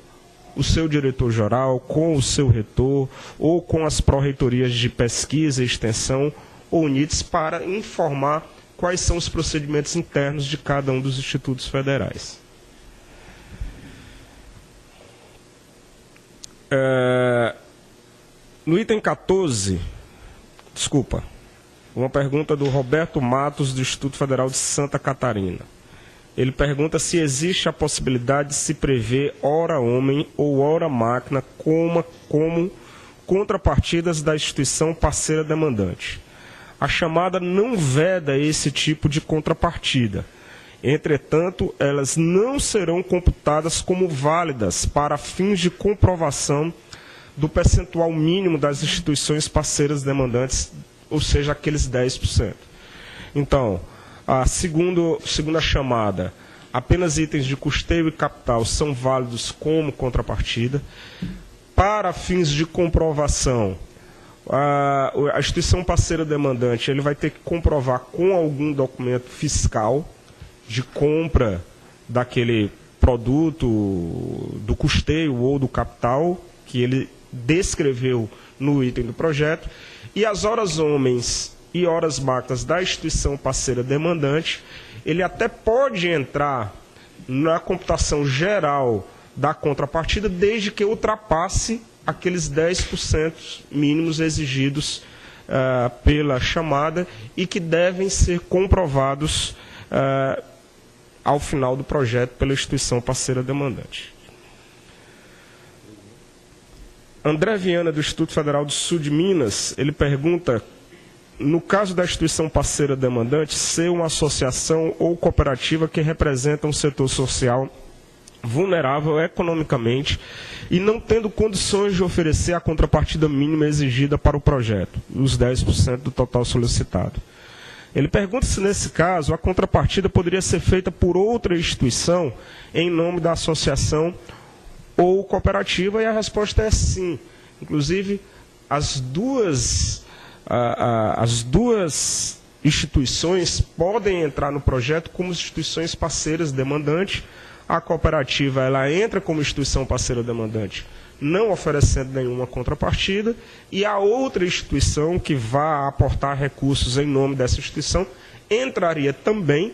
[SPEAKER 5] o seu diretor-geral, com o seu reitor ou com as pró-reitorias de pesquisa e extensão ou UNITS para informar quais são os procedimentos internos de cada um dos institutos federais. No item 14, uma pergunta do Roberto Matos, do Instituto Federal de Santa Catarina. Ele pergunta se existe a possibilidade de se prever hora homem ou hora máquina como contrapartidas da instituição parceira demandante. A chamada não veda esse tipo de contrapartida. Entretanto, elas não serão computadas como válidas para fins de comprovação do percentual mínimo das instituições parceiras demandantes, ou seja, aqueles 10%. Então, segundo a chamada, apenas itens de custeio e capital são válidos como contrapartida. Para fins de comprovação, a instituição parceira demandante ele vai ter que comprovar com algum documento fiscal de compra daquele produto, do custeio ou do capital que ele descreveu no item do projeto. E as horas homens e horas máquinas da instituição parceira demandante, ele até pode entrar na computação geral da contrapartida, desde que ultrapasse aqueles 10% mínimos exigidos pela chamada e que devem ser comprovados ao final do projeto pela instituição parceira demandante. André Viana, do Instituto Federal do Sul de Minas, ele pergunta, no caso da instituição parceira demandante, ser uma associação ou cooperativa que representa um setor social vulnerável economicamente e não tendo condições de oferecer a contrapartida mínima exigida para o projeto, os 10% do total solicitado. Ele pergunta se, nesse caso, a contrapartida poderia ser feita por outra instituição em nome da associação ou cooperativa, e a resposta é sim. Inclusive, as duas instituições podem entrar no projeto como instituições parceiras demandantes. A cooperativa ela entra como instituição parceira demandante, não oferecendo nenhuma contrapartida, e a outra instituição que vá aportar recursos em nome dessa instituição entraria também,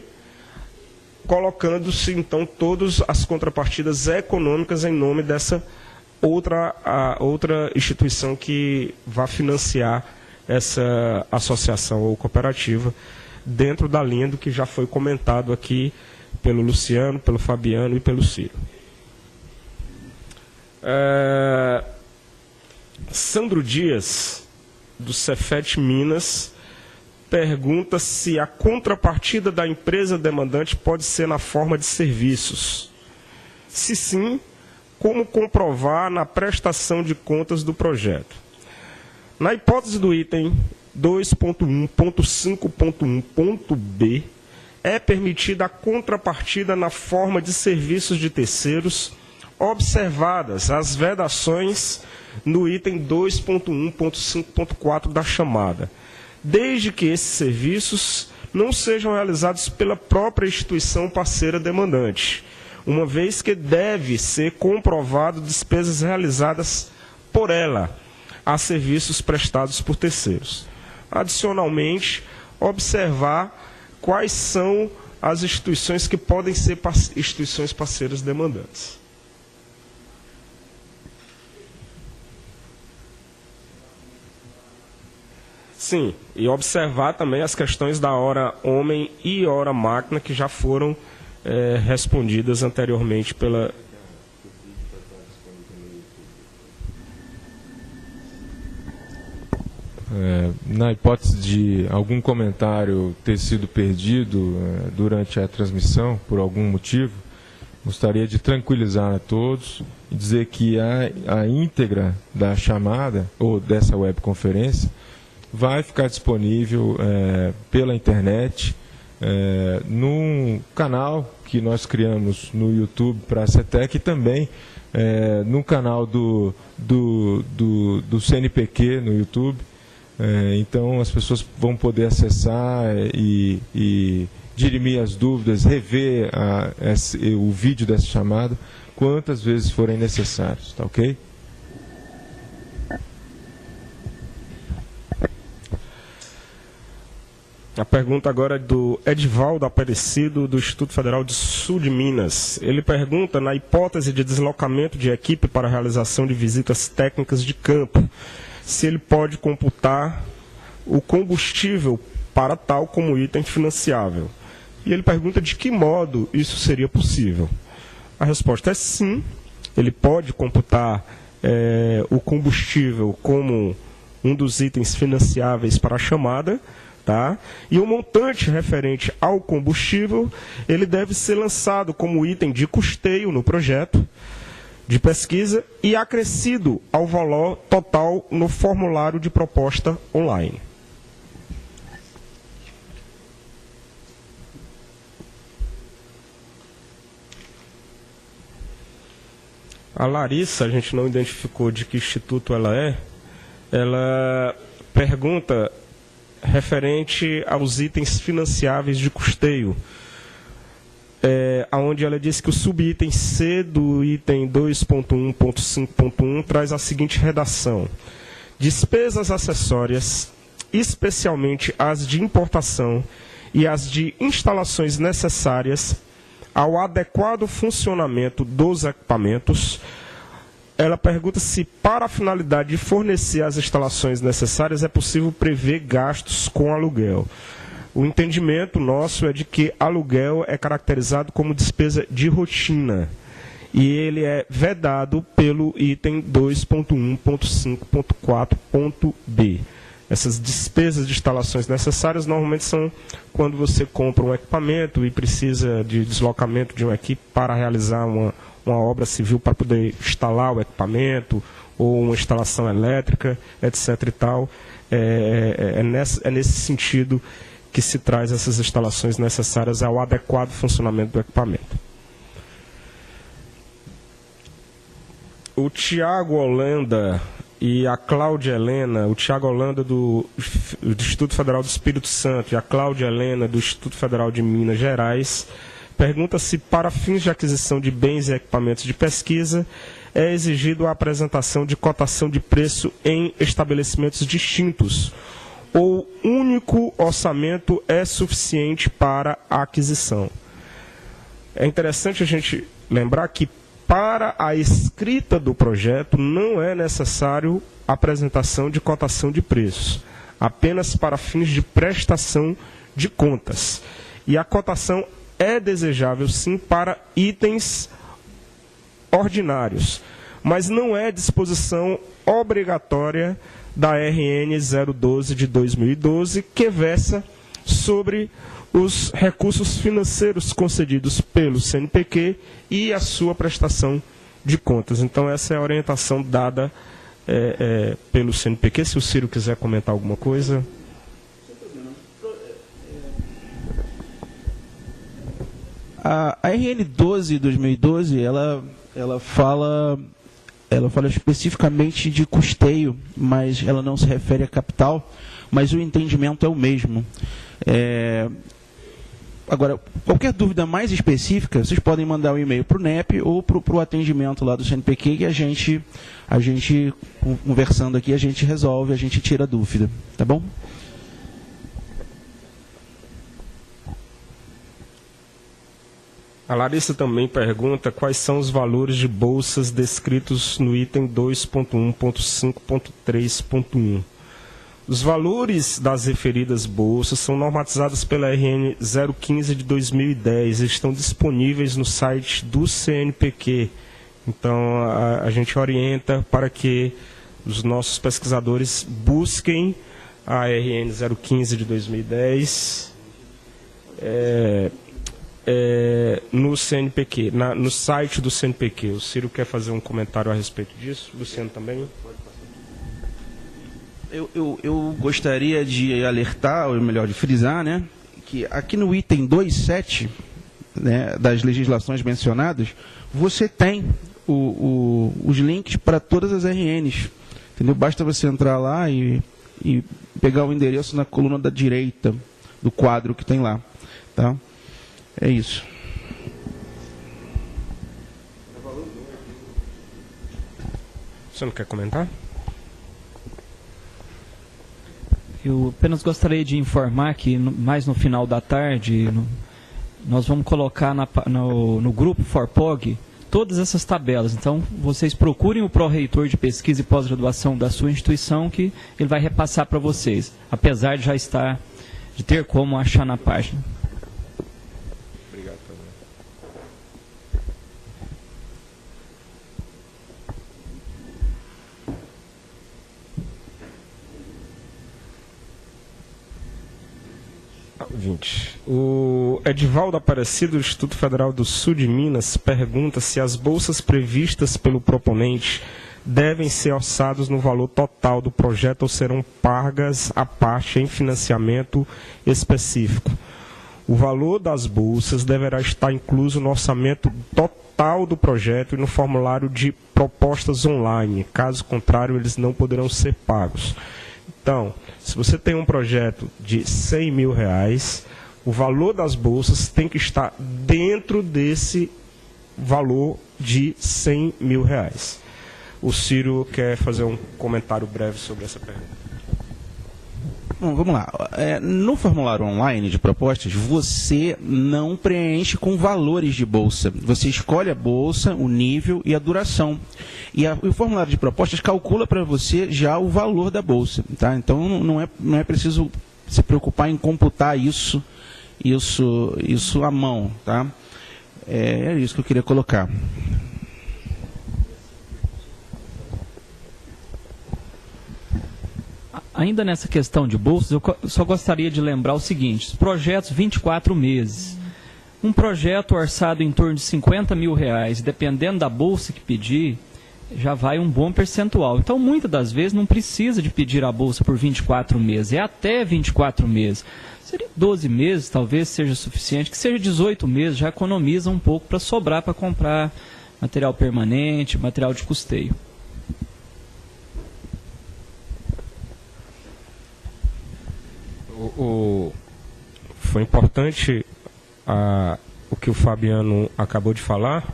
[SPEAKER 5] colocando-se então todas as contrapartidas econômicas em nome dessa outra instituição que vai financiar essa associação ou cooperativa, dentro da linha do que já foi comentado aqui pelo Luciano, pelo Fabiano e pelo Ciro. Sandro Dias, do Cefet Minas, pergunta se a contrapartida da empresa demandante pode ser na forma de serviços. Se sim, como comprovar na prestação de contas do projeto? Na hipótese do item 2.1.5.1.b, é permitida a contrapartida na forma de serviços de terceiros, observadas as vedações no item 2.1.5.4 da chamada, desde que esses serviços não sejam realizados pela própria instituição parceira demandante, uma vez que deve ser comprovado despesas realizadas por ela a serviços prestados por terceiros. Adicionalmente, observar quais são as instituições que podem ser instituições parceiras demandantes. Sim, e observar também as questões da hora homem e hora máquina, que já foram respondidas anteriormente pela...
[SPEAKER 1] Na hipótese de algum comentário ter sido perdido durante a transmissão, por algum motivo, gostaria de tranquilizar a todos e dizer que a íntegra da chamada, ou dessa webconferência, vai ficar disponível pela internet, num canal que nós criamos no YouTube para a CETEC, e também no canal do CNPq no YouTube. Então as pessoas vão poder acessar e dirimir as dúvidas, rever o vídeo dessa chamada quantas vezes forem necessários, tá ok?
[SPEAKER 5] A pergunta agora é do Edivaldo Aparecido, do Instituto Federal do Sul de Minas. Ele pergunta, na hipótese de deslocamento de equipe para a realização de visitas técnicas de campo, se ele pode computar o combustível para tal como item financiável. E ele pergunta de que modo isso seria possível. A resposta é sim, ele pode computar o combustível como um dos itens financiáveis para a chamada, tá? E o montante referente ao combustível, ele deve ser lançado como item de custeio no projeto de pesquisa e acrescido ao valor total no formulário de proposta online. A Larissa, a gente não identificou de que instituto ela pergunta referente aos itens financiáveis de custeio, onde ela diz que o subitem C do item 2.1.5.1 traz a seguinte redação: despesas acessórias especialmente as de importação e as de instalações necessárias ao adequado funcionamento dos equipamentos. Ela pergunta se, para a finalidade de fornecer as instalações necessárias, é possível prever gastos com aluguel. O entendimento nosso é de que aluguel é caracterizado como despesa de rotina e ele é vedado pelo item 2.1.5.4.b. Essas despesas de instalações necessárias normalmente são quando você compra um equipamento e precisa de deslocamento de uma equipe para realizar uma obra civil para poder instalar o equipamento, ou uma instalação elétrica, etc. e tal. É nesse sentido que se traz essas instalações necessárias ao adequado funcionamento do equipamento. O Tiago Holanda e a Cláudia Helena, o Tiago Holanda do Instituto Federal do Espírito Santo e a Cláudia Helena do Instituto Federal de Minas Gerais, pergunta se, para fins de aquisição de bens e equipamentos de pesquisa, é exigido a apresentação de cotação de preço em estabelecimentos distintos, ou único orçamento é suficiente para a aquisição. É interessante a gente lembrar que, para a escrita do projeto, não é necessário a apresentação de cotação de preços, apenas para fins de prestação de contas. E a cotação é desejável, sim, para itens ordinários, mas não é disposição obrigatória da RN 012 de 2012, que versa sobre os recursos financeiros concedidos pelo CNPq e a sua prestação de contas. Então, essa é a orientação dada pelo CNPq. Se o Ciro quiser comentar alguma coisa.
[SPEAKER 4] A RN 12 de 2012, ela fala especificamente de custeio, mas ela não se refere a capital, mas o entendimento é o mesmo. Agora, qualquer dúvida mais específica, vocês podem mandar um e-mail para o NEP ou para o atendimento lá do CNPq, que a gente, conversando aqui, a gente resolve, a gente tira a dúvida. Tá bom?
[SPEAKER 5] A Larissa também pergunta quais são os valores de bolsas descritos no item 2.1.5.3.1. Os valores das referidas bolsas são normatizados pela RN 015 de 2010 e estão disponíveis no site do CNPq. Então, a gente orienta para que os nossos pesquisadores busquem a RN 015 de 2010 no CNPq, no site do CNPq. O Ciro quer fazer um comentário a respeito disso? Luciano também?
[SPEAKER 4] Eu gostaria de alertar, ou melhor, de frisar, né, que aqui no item 2.7, né, das legislações mencionadas, você tem os links para todas as RNs. Entendeu? Basta você entrar lá e pegar o endereço na coluna da direita do quadro que tem lá. Tá? É isso.
[SPEAKER 5] Você não quer comentar?
[SPEAKER 3] Eu apenas gostaria de informar que mais no final da tarde nós vamos colocar no grupo Forpog todas essas tabelas. Então, vocês procurem o pró-reitor de pesquisa e pós-graduação da sua instituição, que ele vai repassar para vocês, apesar de de ter como achar na página.
[SPEAKER 5] Obrigado, Fernando. O Edivaldo Aparecido, do Instituto Federal do Sul de Minas, pergunta se as bolsas previstas pelo proponente devem ser orçadas no valor total do projeto ou serão pagas à parte em financiamento específico. O valor das bolsas deverá estar incluso no orçamento total do projeto e no formulário de propostas online. Caso contrário, eles não poderão ser pagos. Então, se você tem um projeto de R$100 mil, o valor das bolsas tem que estar dentro desse valor de R$100 mil. O Ciro quer fazer um comentário breve sobre essa pergunta.
[SPEAKER 4] Bom, vamos lá. No formulário online de propostas, você não preenche com valores de bolsa. Você escolhe a bolsa, o nível e a duração. E o formulário de propostas calcula para você já o valor da bolsa. Tá? Então, não é preciso se preocupar em computar isso à mão. Tá? É isso que eu queria colocar.
[SPEAKER 3] Ainda nessa questão de bolsas, eu só gostaria de lembrar o seguinte: os projetos 24 meses. Um projeto orçado em torno de R$50 mil, dependendo da bolsa que pedir, já vai um bom percentual. Então, muitas das vezes, não precisa de pedir a bolsa por 24 meses, é até 24 meses. Seria 12 meses, talvez seja suficiente, que seja 18 meses, já economiza um pouco para sobrar para comprar material permanente, material de custeio.
[SPEAKER 5] Foi importante o que o Fabiano acabou de falar,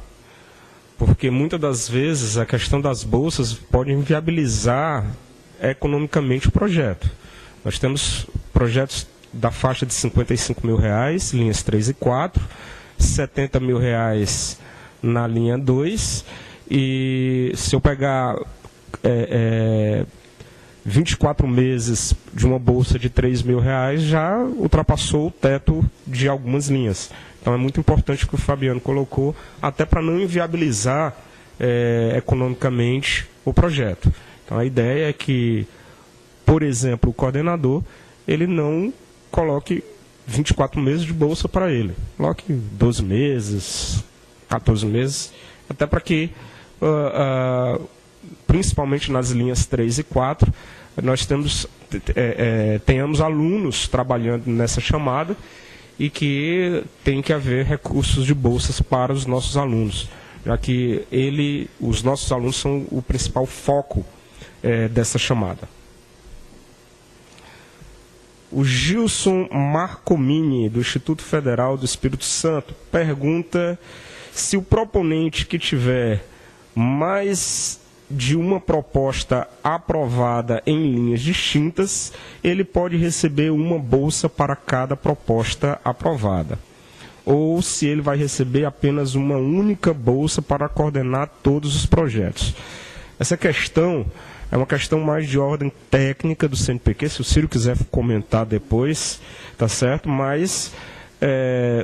[SPEAKER 5] porque muitas das vezes a questão das bolsas pode inviabilizar economicamente o projeto. Nós temos projetos da faixa de R$55 mil, linhas 3 e 4, R$70 mil na linha 2, e se eu pegar 24 meses de uma bolsa de R$3 mil, já ultrapassou o teto de algumas linhas. Então é muito importante o que o Fabiano colocou, até para não inviabilizar economicamente o projeto. Então a ideia é que, por exemplo, o coordenador, ele não coloque 24 meses de bolsa para ele. Coloque 12 meses, 14 meses, até para que, principalmente nas linhas 3 e 4, nós tenhamos alunos trabalhando nessa chamada e que tem que haver recursos de bolsas para os nossos alunos, já que os nossos alunos são o principal foco dessa chamada. O Gilson Marcomini, do Instituto Federal do Espírito Santo, pergunta se o proponente que tiver mais de uma proposta aprovada em linhas distintas, ele pode receber uma bolsa para cada proposta aprovada. Ou se ele vai receber apenas uma única bolsa para coordenar todos os projetos. Essa questão é uma questão mais de ordem técnica do CNPq, se o Ciro quiser comentar depois, tá certo? Mas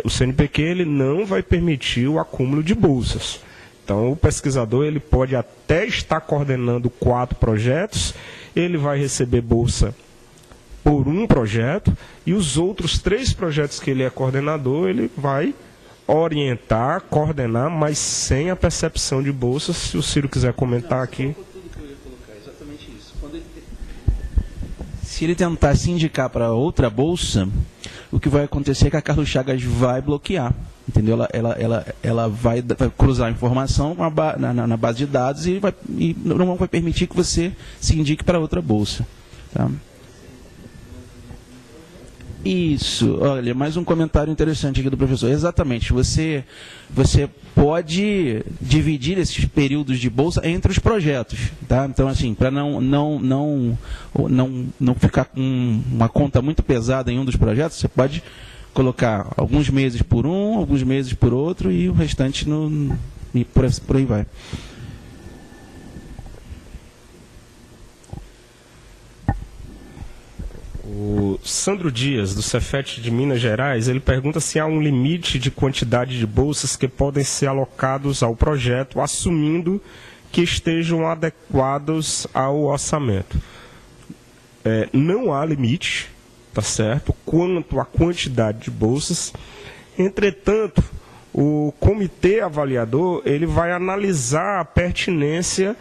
[SPEAKER 5] o CNPq ele não vai permitir o acúmulo de bolsas. Então, o pesquisador ele pode até estar coordenando 4 projetos, ele vai receber bolsa por um projeto, e os outros 3 projetos que ele é coordenador, ele vai orientar, coordenar, mas sem a percepção de bolsas. Se o Ciro quiser comentar aqui.
[SPEAKER 4] Se ele tentar se indicar para outra bolsa, o que vai acontecer é que a Carlos Chagas vai bloquear. Entendeu? Ela vai cruzar a informação na base de dados e não vai permitir que você se indique para outra bolsa. Tá? Isso. Olha, mais um comentário interessante aqui do professor. Exatamente. Você pode dividir esses períodos de bolsa entre os projetos. Tá? Então, assim, para não ficar com uma conta muito pesada em um dos projetos, você pode colocar alguns meses por um, alguns meses por outro e o restante e por aí vai.
[SPEAKER 5] O Sandro Dias, do Cefet de Minas Gerais, ele pergunta se há um limite de quantidade de bolsas que podem ser alocados ao projeto, assumindo que estejam adequados ao orçamento. Não há limite, tá certo, quanto à quantidade de bolsas. Entretanto, o comitê avaliador ele vai analisar a pertinência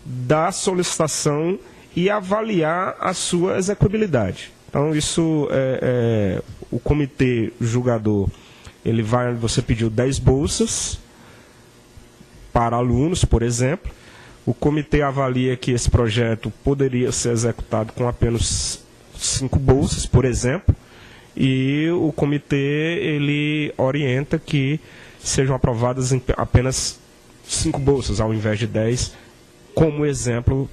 [SPEAKER 5] da solicitação e avaliar a sua execuibilidade. Então, isso o comitê julgador, você pediu 10 bolsas para alunos, por exemplo. O comitê avalia que esse projeto poderia ser executado com apenas 5 bolsas, por exemplo, e o comitê ele orienta que sejam aprovadas apenas 5 bolsas, ao invés de 10, como exemplo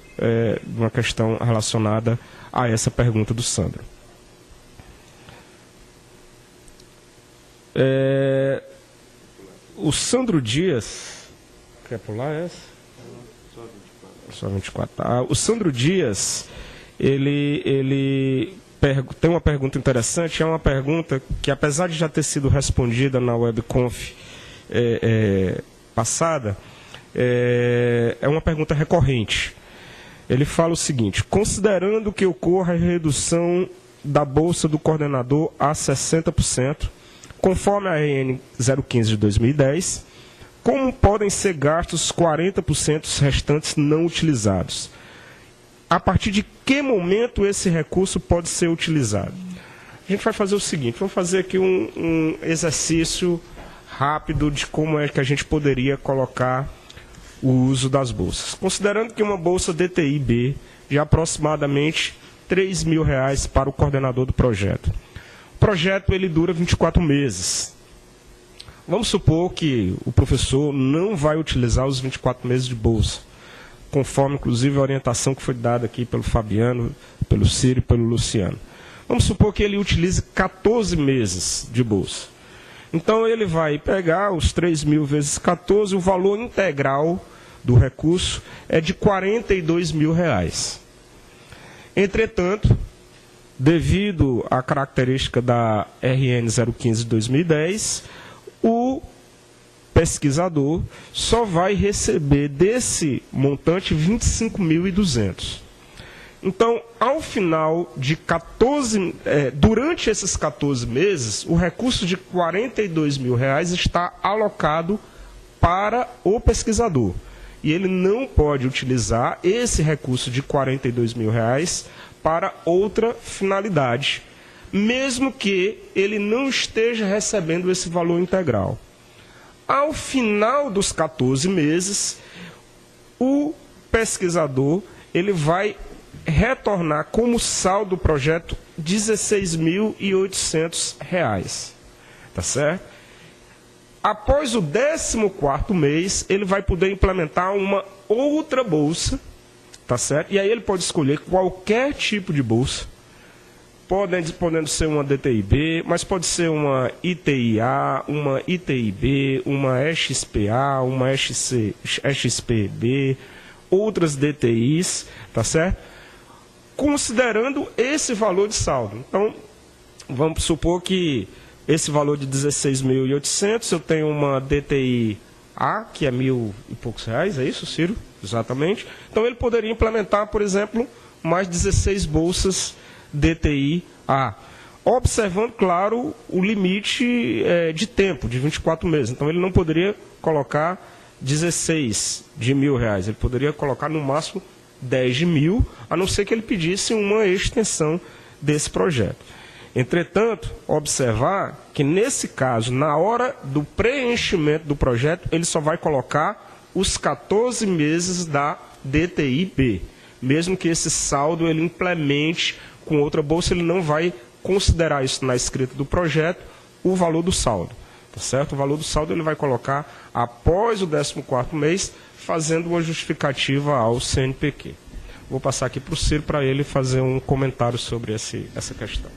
[SPEAKER 5] de uma questão relacionada a essa pergunta do Sandro. O Sandro Dias... Quer pular essa? Só 24. O Sandro Dias, ele tem uma pergunta interessante, é uma pergunta que, apesar de já ter sido respondida na webconf passada, é uma pergunta recorrente. Ele fala o seguinte: considerando que ocorra a redução da bolsa do coordenador a 60%, conforme a RN 015 de 2010, como podem ser gastos os 40% restantes não utilizados? A partir de que momento esse recurso pode ser utilizado? A gente vai fazer o seguinte, vamos fazer aqui um exercício rápido de como é que a gente poderia colocar o uso das bolsas. Considerando que uma bolsa DTI-B de aproximadamente R$3.000 para o coordenador do projeto. O projeto ele dura 24 meses. Vamos supor que o professor não vai utilizar os 24 meses de bolsa, conforme, inclusive, a orientação que foi dada aqui pelo Fabiano, pelo Ciro e pelo Luciano. Vamos supor que ele utilize 14 meses de bolsa. Então, ele vai pegar os 3.000 vezes 14, o valor integral do recurso é de R$42.000. Entretanto, devido à característica da RN 015 de 2010, o pesquisador só vai receber desse montante 25.200. Então, ao final de durante esses 14 meses, o recurso de R$42.000 está alocado para o pesquisador. E ele não pode utilizar esse recurso de R$42.000 para outra finalidade, mesmo que ele não esteja recebendo esse valor integral. Ao final dos 14 meses, o pesquisador ele vai retornar como saldo do projeto R$16.800. Tá certo? Após o 14º mês, ele vai poder implementar uma outra bolsa, tá certo? E aí ele pode escolher qualquer tipo de bolsa, podendo ser uma DTI-B, mas pode ser uma ITI-A, uma ITI-B, uma XPA, uma XPB, outras DTIs, tá certo? Considerando esse valor de saldo. Então, vamos supor que esse valor de 16.800, eu tenho uma DTI-A, que é R$1.000 e poucos, é isso, Ciro? Exatamente. Então, ele poderia implementar, por exemplo, mais 16 bolsas DTI-A, observando, claro, o limite de tempo, de 24 meses. Então, ele não poderia colocar 16 de R$1.000, ele poderia colocar no máximo 10 de 1.000, a não ser que ele pedisse uma extensão desse projeto. Entretanto, observar que, nesse caso, na hora do preenchimento do projeto, ele só vai colocar os 14 meses da DTI-B. Mesmo que esse saldo ele implemente com outra bolsa, ele não vai considerar isso na escrita do projeto, o valor do saldo. Tá certo? O valor do saldo ele vai colocar após o 14º mês, fazendo uma justificativa ao CNPq. Vou passar aqui para o Ciro para ele fazer um comentário sobre essa questão.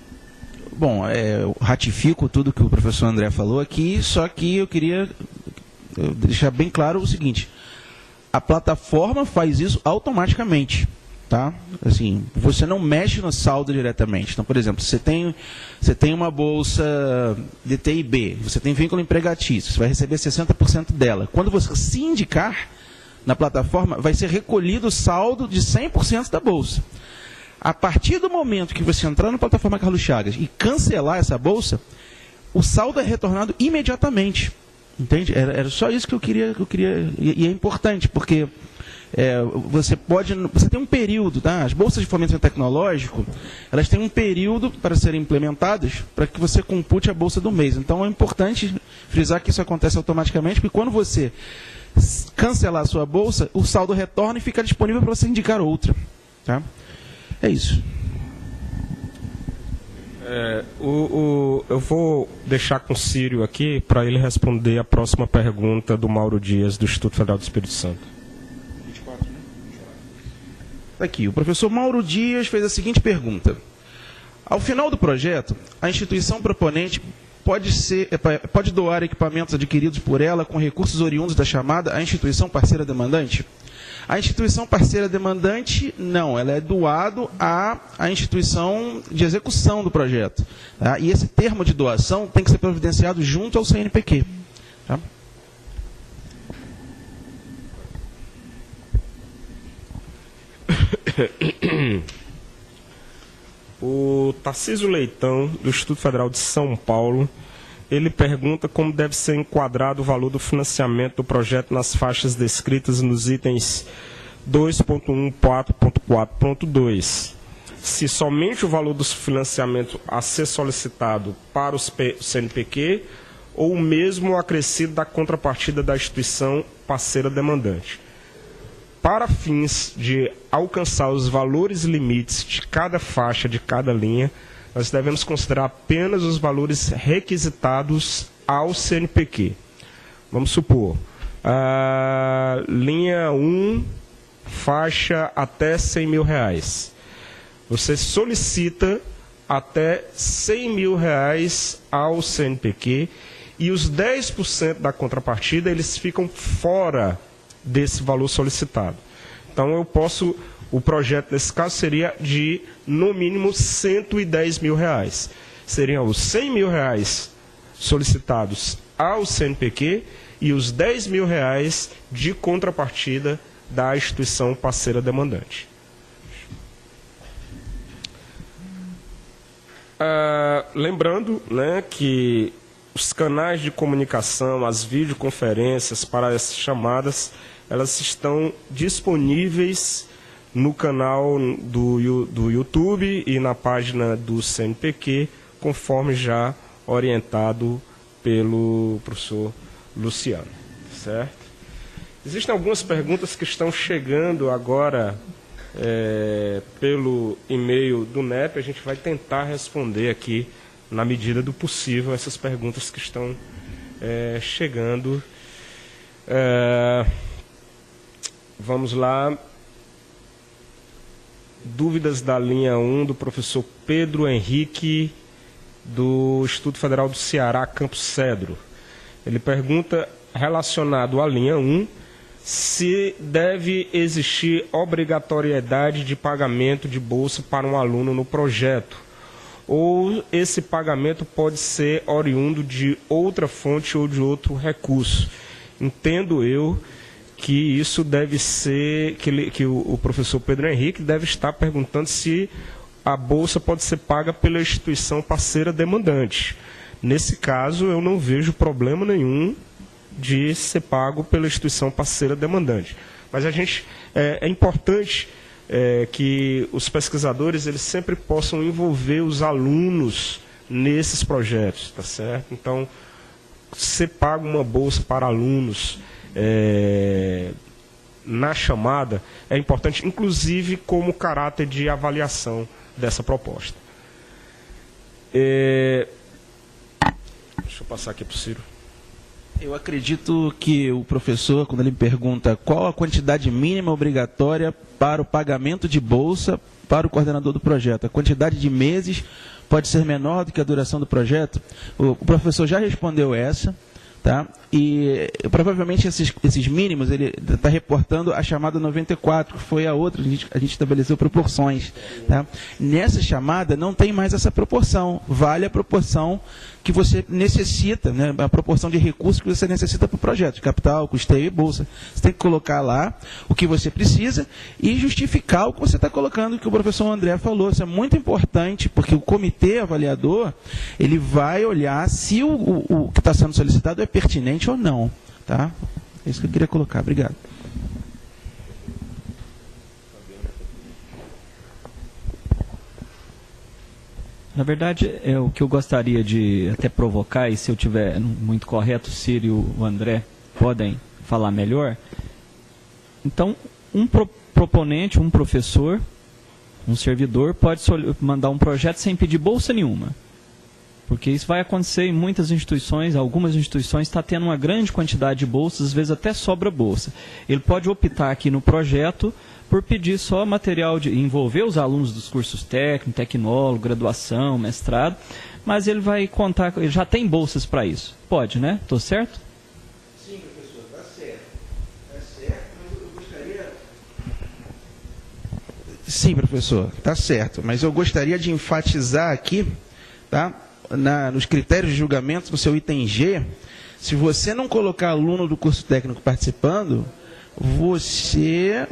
[SPEAKER 4] Bom, eu ratifico tudo que o professor André falou aqui, só que eu queria deixar bem claro o seguinte: a plataforma faz isso automaticamente, tá? Assim, você não mexe no saldo diretamente. Então, por exemplo, você tem uma bolsa DTI-B, você tem vínculo empregatício, você vai receber 60% dela. Quando você se indicar na plataforma, vai ser recolhido o saldo de 100% da bolsa. A partir do momento que você entrar na plataforma Carlos Chagas e cancelar essa bolsa, o saldo é retornado imediatamente. Entende? Era só isso que eu queria. E é importante, porque você tem um período, tá? As bolsas de fomento tecnológico, elas têm um período para serem implementadas para que você compute a bolsa do mês. Então é importante frisar que isso acontece automaticamente, porque quando você cancelar a sua bolsa, o saldo retorna e fica disponível para você indicar outra. Tá? É isso.
[SPEAKER 5] Eu vou deixar com o Círio aqui para ele responder a próxima pergunta do Mauro Dias, do Instituto Federal do Espírito Santo.
[SPEAKER 4] 24, né? Aqui, o professor Mauro Dias fez a seguinte pergunta: ao final do projeto, a instituição proponente pode doar equipamentos adquiridos por ela com recursos oriundos da chamada à instituição parceira demandante? A instituição parceira demandante, não, ela é doado à instituição de execução do projeto. Tá? E esse termo de doação tem que ser providenciado junto ao CNPq. Tá?
[SPEAKER 5] O Tarcísio Leitão, do Instituto Federal de São Paulo, ele pergunta como deve ser enquadrado o valor do financiamento do projeto nas faixas descritas nos itens 2.1.4.4.2. Se somente o valor do financiamento a ser solicitado para o CNPq ou mesmo o acrescido da contrapartida da instituição parceira demandante. Para fins de alcançar os valores limites de cada faixa, de cada linha, nós devemos considerar apenas os valores requisitados ao CNPq. Vamos supor, a linha 1, faixa até R$100 mil. Você solicita até R$100 mil ao CNPq e os 10% da contrapartida eles ficam fora desse valor solicitado. Então o projeto nesse caso seria de no mínimo R$110 mil. Seriam os R$100 mil solicitados ao CNPq e os R$10 mil de contrapartida da instituição parceira demandante. Lembrando, né, que os canais de comunicação, as videoconferências para essas chamadas, elas estão disponíveis no canal do YouTube e na página do CNPq, conforme já orientado pelo professor Luciano. Certo? Existem algumas perguntas que estão chegando agora pelo e-mail do NEP. A gente vai tentar responder aqui, na medida do possível, essas perguntas que estão chegando. Vamos lá. Dúvidas da linha 1 do professor Pedro Henrique, do Instituto Federal do Ceará, Campos Cedro. Ele pergunta, relacionado à linha 1, se deve existir obrigatoriedade de pagamento de bolsa para um aluno no projeto, ou esse pagamento pode ser oriundo de outra fonte ou de outro recurso. Entendo eu que isso deve ser, que o professor Pedro Henrique deve estar perguntando se a bolsa pode ser paga pela instituição parceira demandante. Nesse caso, eu não vejo problema nenhum de ser pago pela instituição parceira demandante. Mas é importante que os pesquisadores eles sempre possam envolver os alunos nesses projetos, tá certo? Então, ser pago uma bolsa para alunos na chamada é importante, inclusive como caráter de avaliação dessa proposta. Deixa eu passar aqui para o Ciro.
[SPEAKER 4] Eu acredito que o professor, quando ele pergunta qual a quantidade mínima obrigatória para o pagamento de bolsa para o coordenador do projeto, a quantidade de meses pode ser menor do que a duração do projeto, o professor já respondeu essa. Tá? E provavelmente esses mínimos, ele está reportando a chamada 94, que foi a outra, a gente estabeleceu proporções. Tá? Nessa chamada não tem mais essa proporção, vale a proporção que você necessita, né? A proporção de recursos que você necessita para o projeto, de capital, custeio e bolsa. Você tem que colocar lá o que você precisa e justificar o que você está colocando, o que o professor André falou. Isso é muito importante, porque o comitê avaliador, ele vai olhar se o que está sendo solicitado é pertinente ou não. Tá? É isso que eu queria colocar. Obrigado.
[SPEAKER 3] Na verdade, o que eu gostaria de até provocar, e se eu tiver muito correto, o Ciro e o André podem falar melhor. Então, um proponente, um professor, um servidor, pode mandar um projeto sem pedir bolsa nenhuma. Porque isso vai acontecer em muitas instituições, algumas instituições está tendo uma grande quantidade de bolsas, às vezes até sobra bolsa. Ele pode optar aqui no projeto por pedir só material de envolver os alunos dos cursos técnico, tecnólogo, graduação, mestrado, mas ele vai contar, ele já tem bolsas para isso. Pode, né? Estou certo?
[SPEAKER 4] Sim, professor, está certo. Está certo, mas eu gostaria... Sim, professor, está certo, mas eu gostaria de enfatizar aqui, tá? Nos critérios de julgamento, no seu item G, se você não colocar aluno do curso técnico participando, você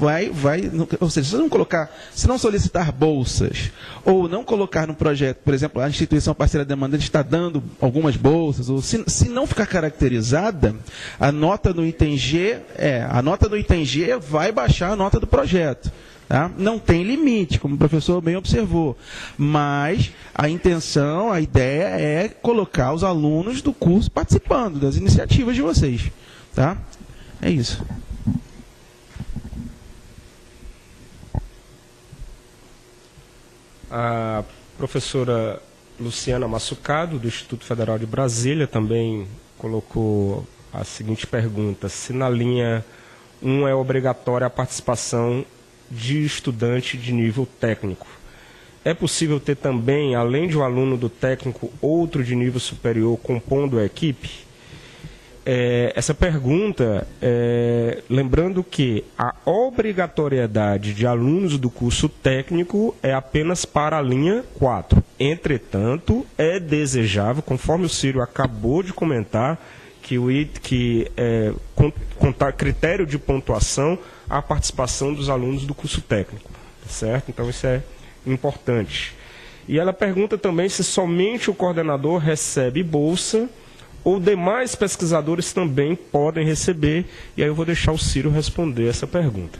[SPEAKER 4] vai, ou seja, se não colocar, se não solicitar bolsas, ou não colocar no projeto, por exemplo, a instituição parceira demandante está dando algumas bolsas, ou se não ficar caracterizada, a nota no item G vai baixar a nota do projeto. Tá? Não tem limite, como o professor bem observou, mas a intenção, a ideia é colocar os alunos do curso participando das iniciativas de vocês. Tá? É isso.
[SPEAKER 5] A professora Luciana Massucado, do Instituto Federal de Brasília, também colocou a seguinte pergunta: se na linha 1 é obrigatória a participação de estudante de nível técnico, é possível ter também, além de um aluno do técnico, outro de nível superior compondo a equipe? Essa pergunta, lembrando que a obrigatoriedade de alunos do curso técnico é apenas para a linha 4. Entretanto, é desejável, conforme o Círio acabou de comentar, contar critério de pontuação a participação dos alunos do curso técnico, certo? Então isso é importante. E ela pergunta também se somente o coordenador recebe bolsa ou demais pesquisadores também podem receber, e aí eu vou deixar o Círio responder essa pergunta.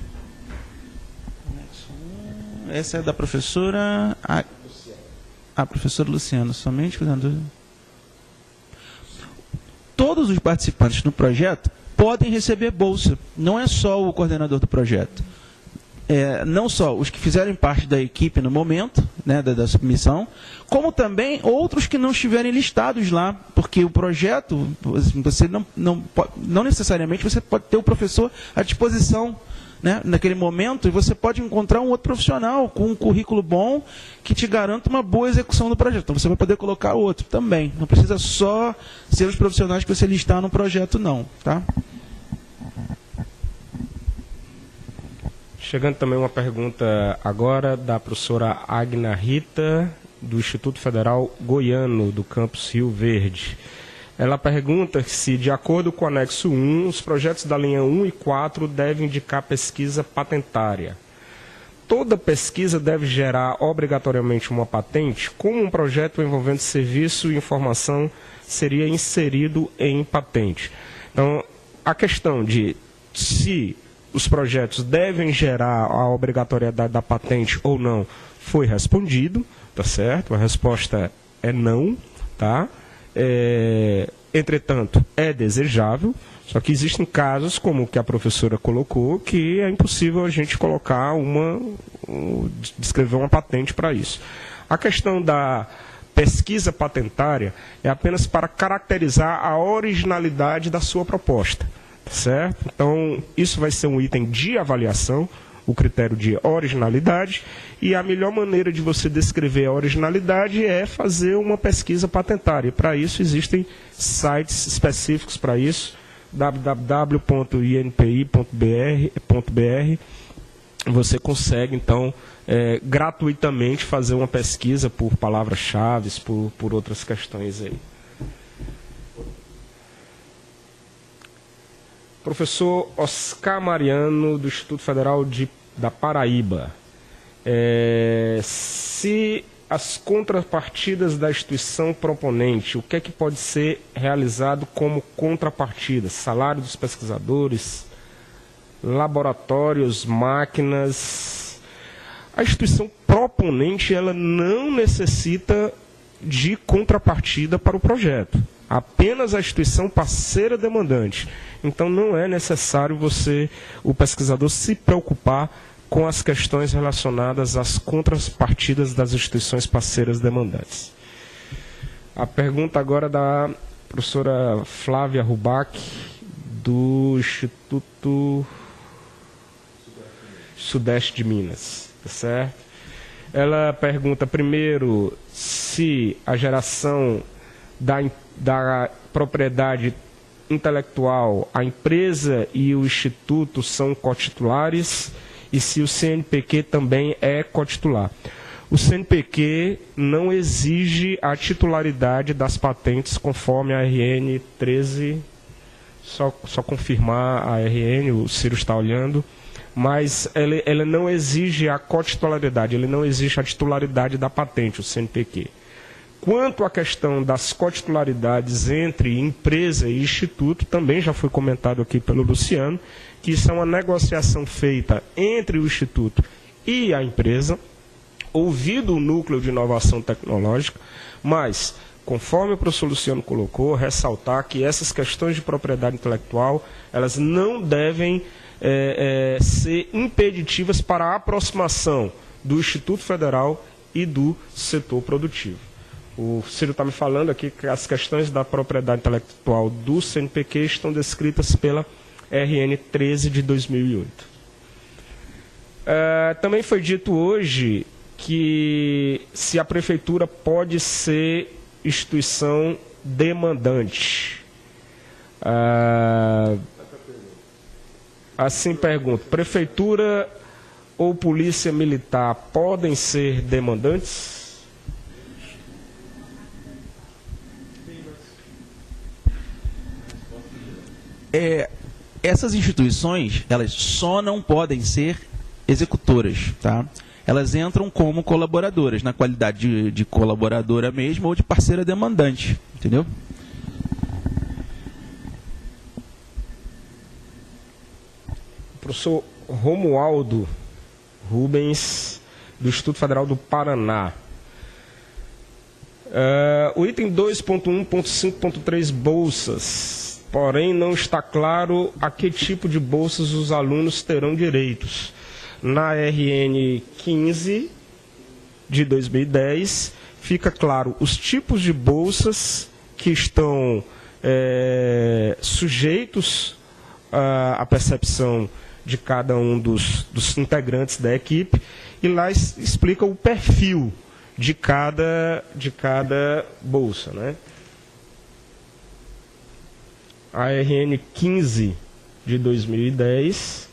[SPEAKER 4] Essa é da professora... A professora Luciana, somente coordenador... Todos os participantes no projeto podem receber bolsa, não é só o coordenador do projeto. Não só os que fizerem parte da equipe no momento, né, da submissão, como também outros que não estiverem listados lá, porque o projeto, você não necessariamente você pode ter o professor à disposição, né, naquele momento, e você pode encontrar um outro profissional com um currículo bom que te garanta uma boa execução do projeto. Então você vai poder colocar outro também. Não precisa só ser os profissionais que você listar no projeto, não. Tá?
[SPEAKER 5] Chegando também uma pergunta agora da professora Agna Rita, do Instituto Federal Goiano, do campus Rio Verde. Ela pergunta se, de acordo com o anexo 1, os projetos da linha 1 e 4 devem indicar pesquisa patentária. Toda pesquisa deve gerar obrigatoriamente uma patente? Como um projeto envolvendo serviço e informação seria inserido em patente? Então, a questão de se os projetos devem gerar a obrigatoriedade da patente ou não foi respondido, tá certo? A resposta é não, tá? Entretanto, é desejável, só que existem casos, como o que a professora colocou, que é impossível a gente colocar descrever uma patente para isso. A questão da pesquisa patentária é apenas para caracterizar a originalidade da sua proposta, certo? Então, isso vai ser um item de avaliação, o critério de originalidade, e a melhor maneira de você descrever a originalidade é fazer uma pesquisa patentária. Para isso existem sites específicos para isso, www.inpi.br. Você consegue, então, gratuitamente fazer uma pesquisa por palavras-chave, por outras questões aí. Professor Oscar Mariano, do Instituto Federal da Paraíba. Se as contrapartidas da instituição proponente, o que é que pode ser realizado como contrapartida? Salário dos pesquisadores, laboratórios, máquinas. A instituição proponente, ela não necessita de contrapartida para o projeto. Apenas a instituição parceira demandante. Então não é necessário o pesquisador, se preocupar com as questões relacionadas às contrapartidas das instituições parceiras demandantes. A pergunta agora é da professora Flávia Rubac, do Instituto Sudeste de Minas, tá certo? Ela pergunta primeiro se a geração da propriedade intelectual, a empresa e o instituto são cotitulares e se o CNPq também é cotitular. O CNPq não exige a titularidade das patentes conforme a RN 13, só confirmar a RN, o Ciro está olhando, mas ela não exige a cotitularidade, ele não exige a titularidade da patente, o CNPq. Quanto à questão das cotitularidades entre empresa e instituto, também já foi comentado aqui pelo Luciano, que isso é uma negociação feita entre o instituto e a empresa, ouvido o núcleo de inovação tecnológica, mas, conforme o professor Luciano colocou, ressaltar que essas questões de propriedade intelectual, elas não devem ser impeditivas para a aproximação do Instituto Federal e do setor produtivo. O Ciro está me falando aqui que as questões da propriedade intelectual do CNPq estão descritas pela RN 13 de 2008. Também foi dito hoje que se a prefeitura pode ser instituição demandante. Assim pergunto, prefeitura ou polícia militar podem ser demandantes?
[SPEAKER 6] Essas instituições, elas só não podem ser executoras, tá? Elas entram como colaboradoras, na qualidade de colaboradora mesmo ou de parceira demandante, entendeu?
[SPEAKER 5] Professor Romualdo Rubens, do Instituto Federal do Paraná. O item 2.1.5.3, bolsas. Porém, não está claro a que tipo de bolsas os alunos terão direitos. Na RN 15 de 2010, fica claro os tipos de bolsas que estão sujeitos à percepção de cada um dos integrantes da equipe, e lá explica o perfil de cada bolsa, né? A RN 15 de 2010,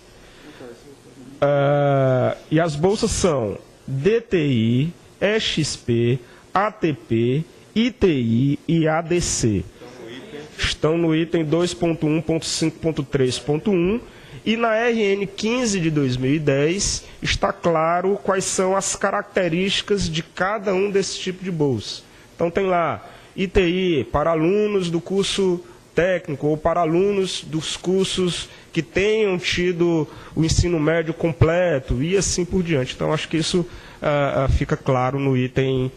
[SPEAKER 5] e as bolsas são DTI, EXP, ATP, ITI e ADC. Estão no item 2.1.5.3.1 e na RN 15 de 2010 está claro quais são as características de cada um desse tipo de bolsa. Então tem lá ITI para alunos do curso técnico ou para alunos dos cursos que tenham tido o ensino médio completo e assim por diante. Então acho que isso fica claro no item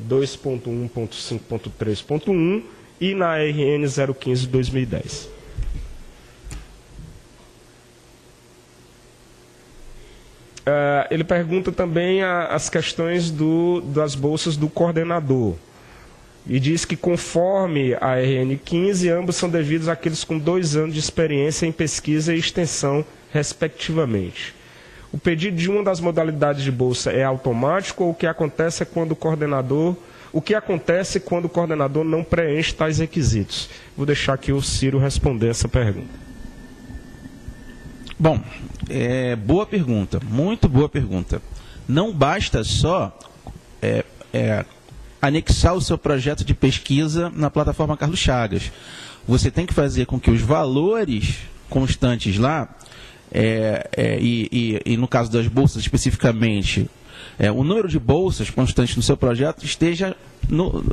[SPEAKER 5] 2.1.5.3.1 e na RN 015 de 2010. Ele pergunta também as questões das bolsas do coordenador. E diz que, conforme a RN 15, ambos são devidos àqueles com 2 anos de experiência em pesquisa e extensão, respectivamente. O pedido de uma das modalidades de bolsa é automático ou o que acontece quando o coordenador não preenche tais requisitos? Vou deixar aqui o Ciro responder essa pergunta.
[SPEAKER 6] Bom, boa pergunta, muito boa pergunta. Não basta só anexar o seu projeto de pesquisa na plataforma Carlos Chagas. Você tem que fazer com que os valores constantes lá, e no caso das bolsas especificamente, o número de bolsas constantes no seu projeto esteja no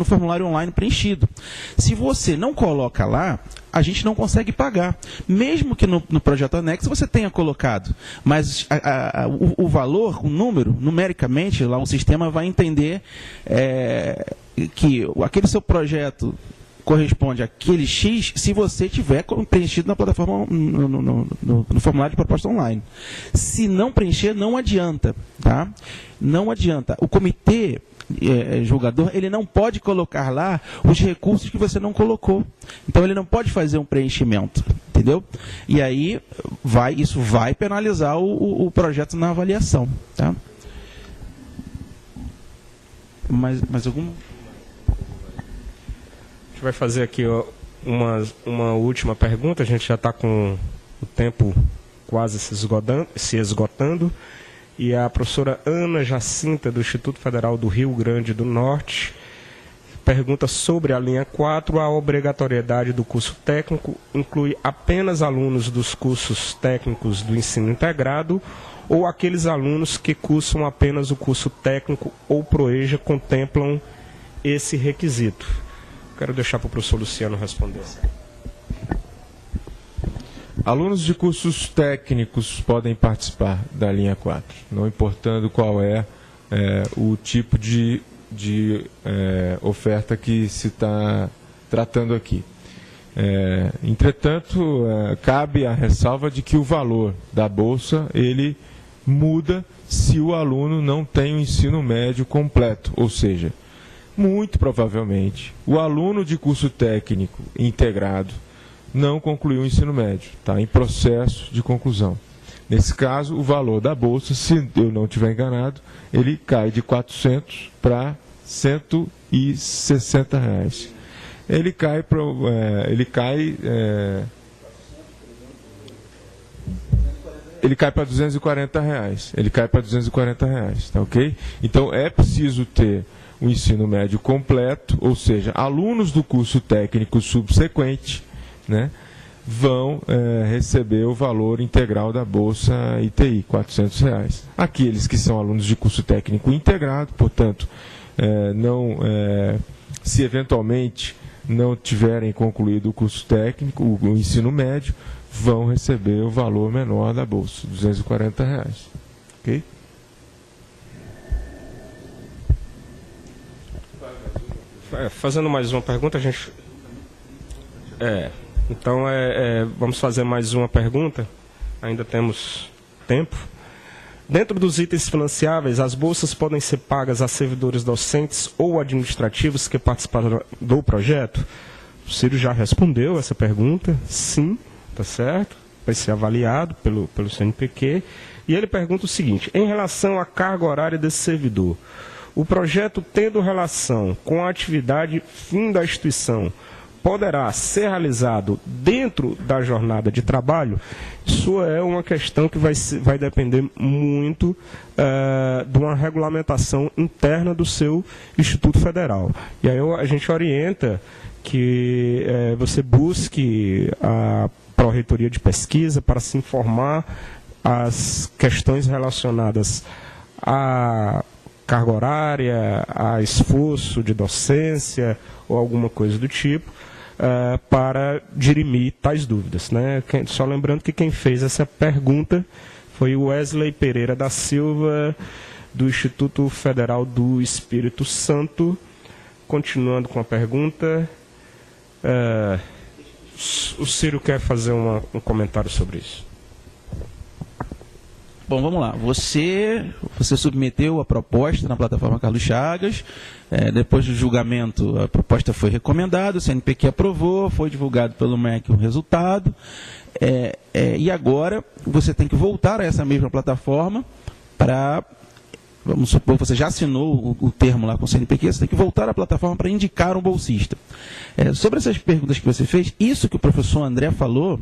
[SPEAKER 6] formulário online preenchido. Se você não coloca lá, a gente não consegue pagar. Mesmo que no projeto anexo você tenha colocado. Mas o valor, o número, numericamente, lá o sistema vai entender que aquele seu projeto corresponde àquele X se você tiver preenchido na plataforma, no formulário de proposta online. Se não preencher, não adianta. Tá? Não adianta. O comitê julgador, ele não pode colocar lá os recursos que você não colocou. Então, ele não pode fazer um preenchimento. entendeu? E aí isso vai penalizar o projeto na avaliação, tá? Mais alguma?
[SPEAKER 5] A gente vai fazer aqui uma última pergunta, a gente já está com o tempo quase se esgotando, e a professora Ana Jacinta, do Instituto Federal do Rio Grande do Norte, pergunta sobre a linha 4, a obrigatoriedade do curso técnico inclui apenas alunos dos cursos técnicos do ensino integrado ou aqueles alunos que cursam apenas o curso técnico ou PROEJA contemplam esse requisito? Quero deixar para o professor Luciano responder.
[SPEAKER 1] Alunos de cursos técnicos podem participar da linha 4, não importando qual é o tipo de oferta que se está tratando aqui. Entretanto, cabe a ressalva de que o valor da bolsa ele muda se o aluno não tem o ensino médio completo, ou seja, muito provavelmente o aluno de curso técnico integrado não concluiu o ensino médio, está em processo de conclusão. Nesse caso, o valor da bolsa, se eu não estiver enganado, ele cai de 400 para 160 reais. Ele cai para ele cai para 240 reais. Ele cai para 240 reais, tá ok? Então é preciso ter o ensino médio completo, ou seja, alunos do curso técnico subsequente, né, vão receber o valor integral da bolsa ITI, R$ 400 reais. Aqueles que são alunos de curso técnico integrado, portanto, se eventualmente não tiverem concluído o curso técnico, o ensino médio, vão receber o valor menor da bolsa, R$ 240 reais. Ok?
[SPEAKER 5] Fazendo mais uma pergunta, a gente... Então, vamos fazer mais uma pergunta. Ainda temos tempo. Dentro dos itens financiáveis, as bolsas podem ser pagas a servidores docentes ou administrativos que participaram do projeto? O Ciro já respondeu essa pergunta. Sim, tá certo. Vai ser avaliado pelo CNPq. E ele pergunta o seguinte: em relação à carga horária desse servidor, o projeto tendo relação com a atividade fim da instituição, poderá ser realizado dentro da jornada de trabalho? Isso é uma questão que vai depender muito de uma regulamentação interna do seu Instituto Federal. E aí a gente orienta que você busque a Pró-Reitoria de Pesquisa para se informar as questões relacionadas a carga horária, a esforço de docência ou alguma coisa do tipo, para dirimir tais dúvidas, né? Só lembrando que quem fez essa pergunta foi o Wesley Pereira da Silva, do Instituto Federal do Espírito Santo. Continuando com a pergunta, o Ciro quer fazer um comentário sobre isso.
[SPEAKER 6] Bom, vamos lá. Você submeteu a proposta na plataforma Carlos Chagas, depois do julgamento a proposta foi recomendada, o CNPq aprovou, foi divulgado pelo MEC o resultado, e agora você tem que voltar a essa mesma plataforma para, vamos supor, você já assinou o termo lá com o CNPq, você tem que voltar à plataforma para indicar um bolsista. Sobre essas perguntas que você fez, isso que o professor André falou,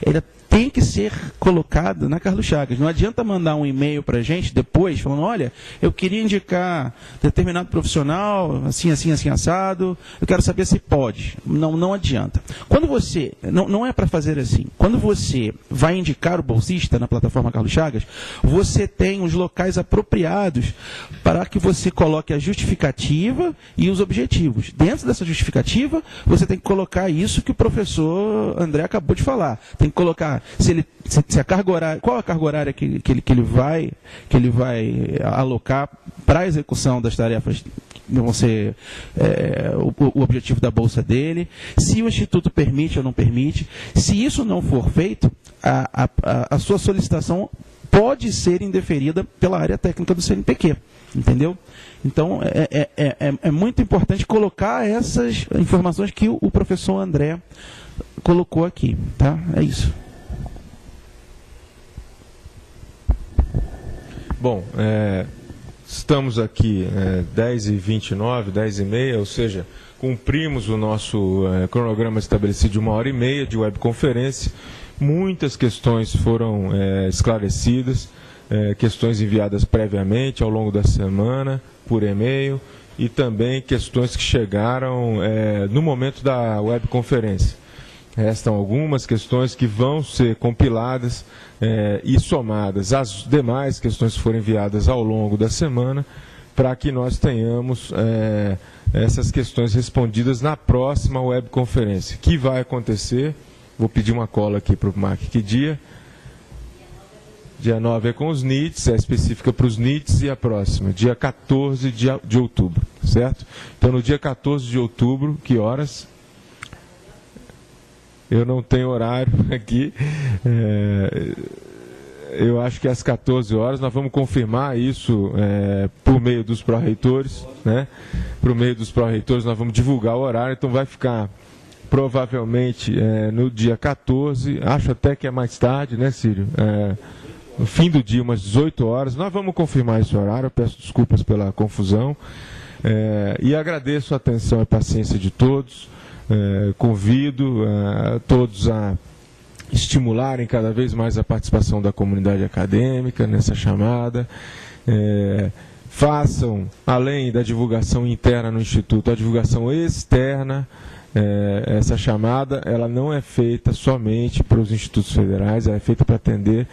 [SPEAKER 6] ele tem que ser colocado na Carlos Chagas. Não adianta mandar um e-mail para a gente depois, falando, olha, eu queria indicar determinado profissional, assim, assim, assim, assado, eu quero saber se pode. Não adianta. Quando você, não é para fazer assim, quando você vai indicar o bolsista na plataforma Carlos Chagas, você tem os locais apropriados para que você coloque a justificativa e os objetivos. Dentro dessa justificativa, você tem que colocar isso que o professor André acabou de falar. Tem que colocar se a carga horária, qual a carga horária que ele vai alocar para a execução das tarefas que vão ser o objetivo da bolsa dele, se o Instituto permite ou não permite. Se isso não for feito, a sua solicitação pode ser indeferida pela área técnica do CNPq, entendeu? Então, é muito importante colocar essas informações que o professor André colocou aqui, tá? É isso.
[SPEAKER 1] Bom, estamos aqui 10h29, 10h30, ou seja, cumprimos o nosso cronograma estabelecido de 1h30 de webconferência. Muitas questões foram esclarecidas, questões enviadas previamente ao longo da semana, por e-mail, e também questões que chegaram no momento da webconferência. Restam algumas questões que vão ser compiladas e somadas às demais questões que foram enviadas ao longo da semana, para que nós tenhamos essas questões respondidas na próxima webconferência, que vai acontecer. Vou pedir uma cola aqui para o Mark, que dia? Dia 9 é com os NITs, é específica para os NITs, e a próxima, dia 14 de outubro, certo? Então, no dia 14 de outubro, que horas? Eu não tenho horário aqui, eu acho que às 14 horas, nós vamos confirmar isso por meio dos pró-reitores, né? Por meio dos pró-reitores nós vamos divulgar o horário, então vai ficar provavelmente no dia 14, acho até que é mais tarde, né, Círio? No fim do dia, umas 18 horas, nós vamos confirmar esse horário, eu peço desculpas pela confusão, e agradeço a atenção e a paciência de todos. Convido todos a estimularem cada vez mais a participação da comunidade acadêmica nessa chamada. Façam, além da divulgação interna no Instituto, a divulgação externa. Essa chamada ela não é feita somente para os institutos federais, ela é feita para atender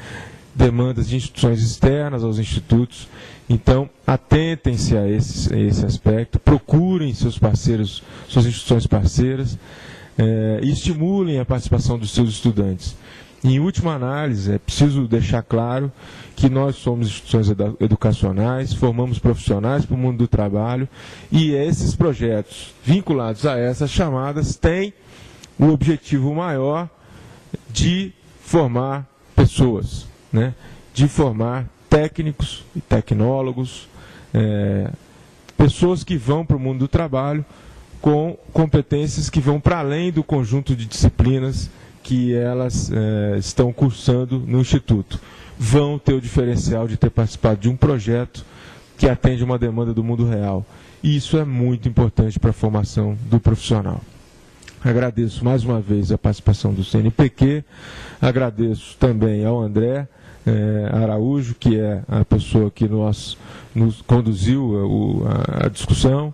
[SPEAKER 1] demandas de instituições externas aos institutos. Então, atentem-se a esse aspecto, procurem seus parceiros, suas instituições parceiras, e estimulem a participação dos seus estudantes. Em última análise, é preciso deixar claro que nós somos instituições educacionais, formamos profissionais para o mundo do trabalho, e esses projetos vinculados a essas chamadas têm o objetivo maior de formar pessoas, né? De formar técnicos e tecnólogos, pessoas que vão para o mundo do trabalho com competências que vão para além do conjunto de disciplinas que elas estão cursando no Instituto. Vão ter o diferencial de ter participado de um projeto que atende uma demanda do mundo real. E isso é muito importante para a formação do profissional. Agradeço mais uma vez a participação do CNPq, agradeço também ao André Araújo, que é a pessoa que nos conduziu a discussão.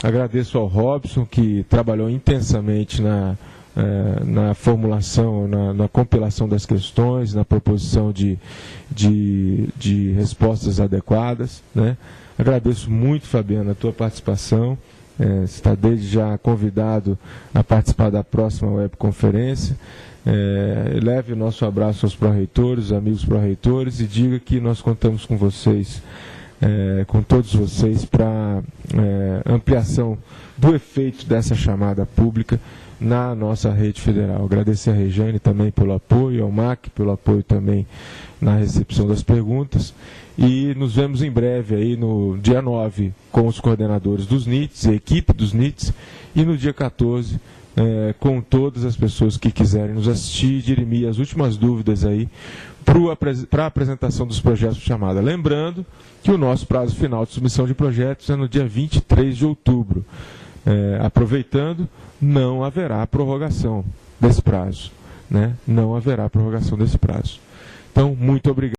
[SPEAKER 1] Agradeço ao Robson, que trabalhou intensamente na formulação, na compilação das questões, na proposição de respostas adequadas, né? Agradeço muito, Fabiana, a tua participação. Está desde já convidado a participar da próxima webconferência. Leve o nosso abraço aos pró-reitores, amigos pró-reitores, e diga que nós contamos com vocês, com todos vocês, para ampliação do efeito dessa chamada pública na nossa rede federal. Agradecer a Regiane também pelo apoio, ao MAC pelo apoio também na recepção das perguntas, e nos vemos em breve aí no dia 9 com os coordenadores dos NITs, a equipe dos NITs, e no dia 14 com todas as pessoas que quiserem nos assistir e dirimir as últimas dúvidas aí para a apresentação dos projetos de chamada. Lembrando que o nosso prazo final de submissão de projetos é no dia 23 de outubro. Aproveitando, não haverá prorrogação desse prazo, né? Não haverá prorrogação desse prazo. Então, muito obrigado.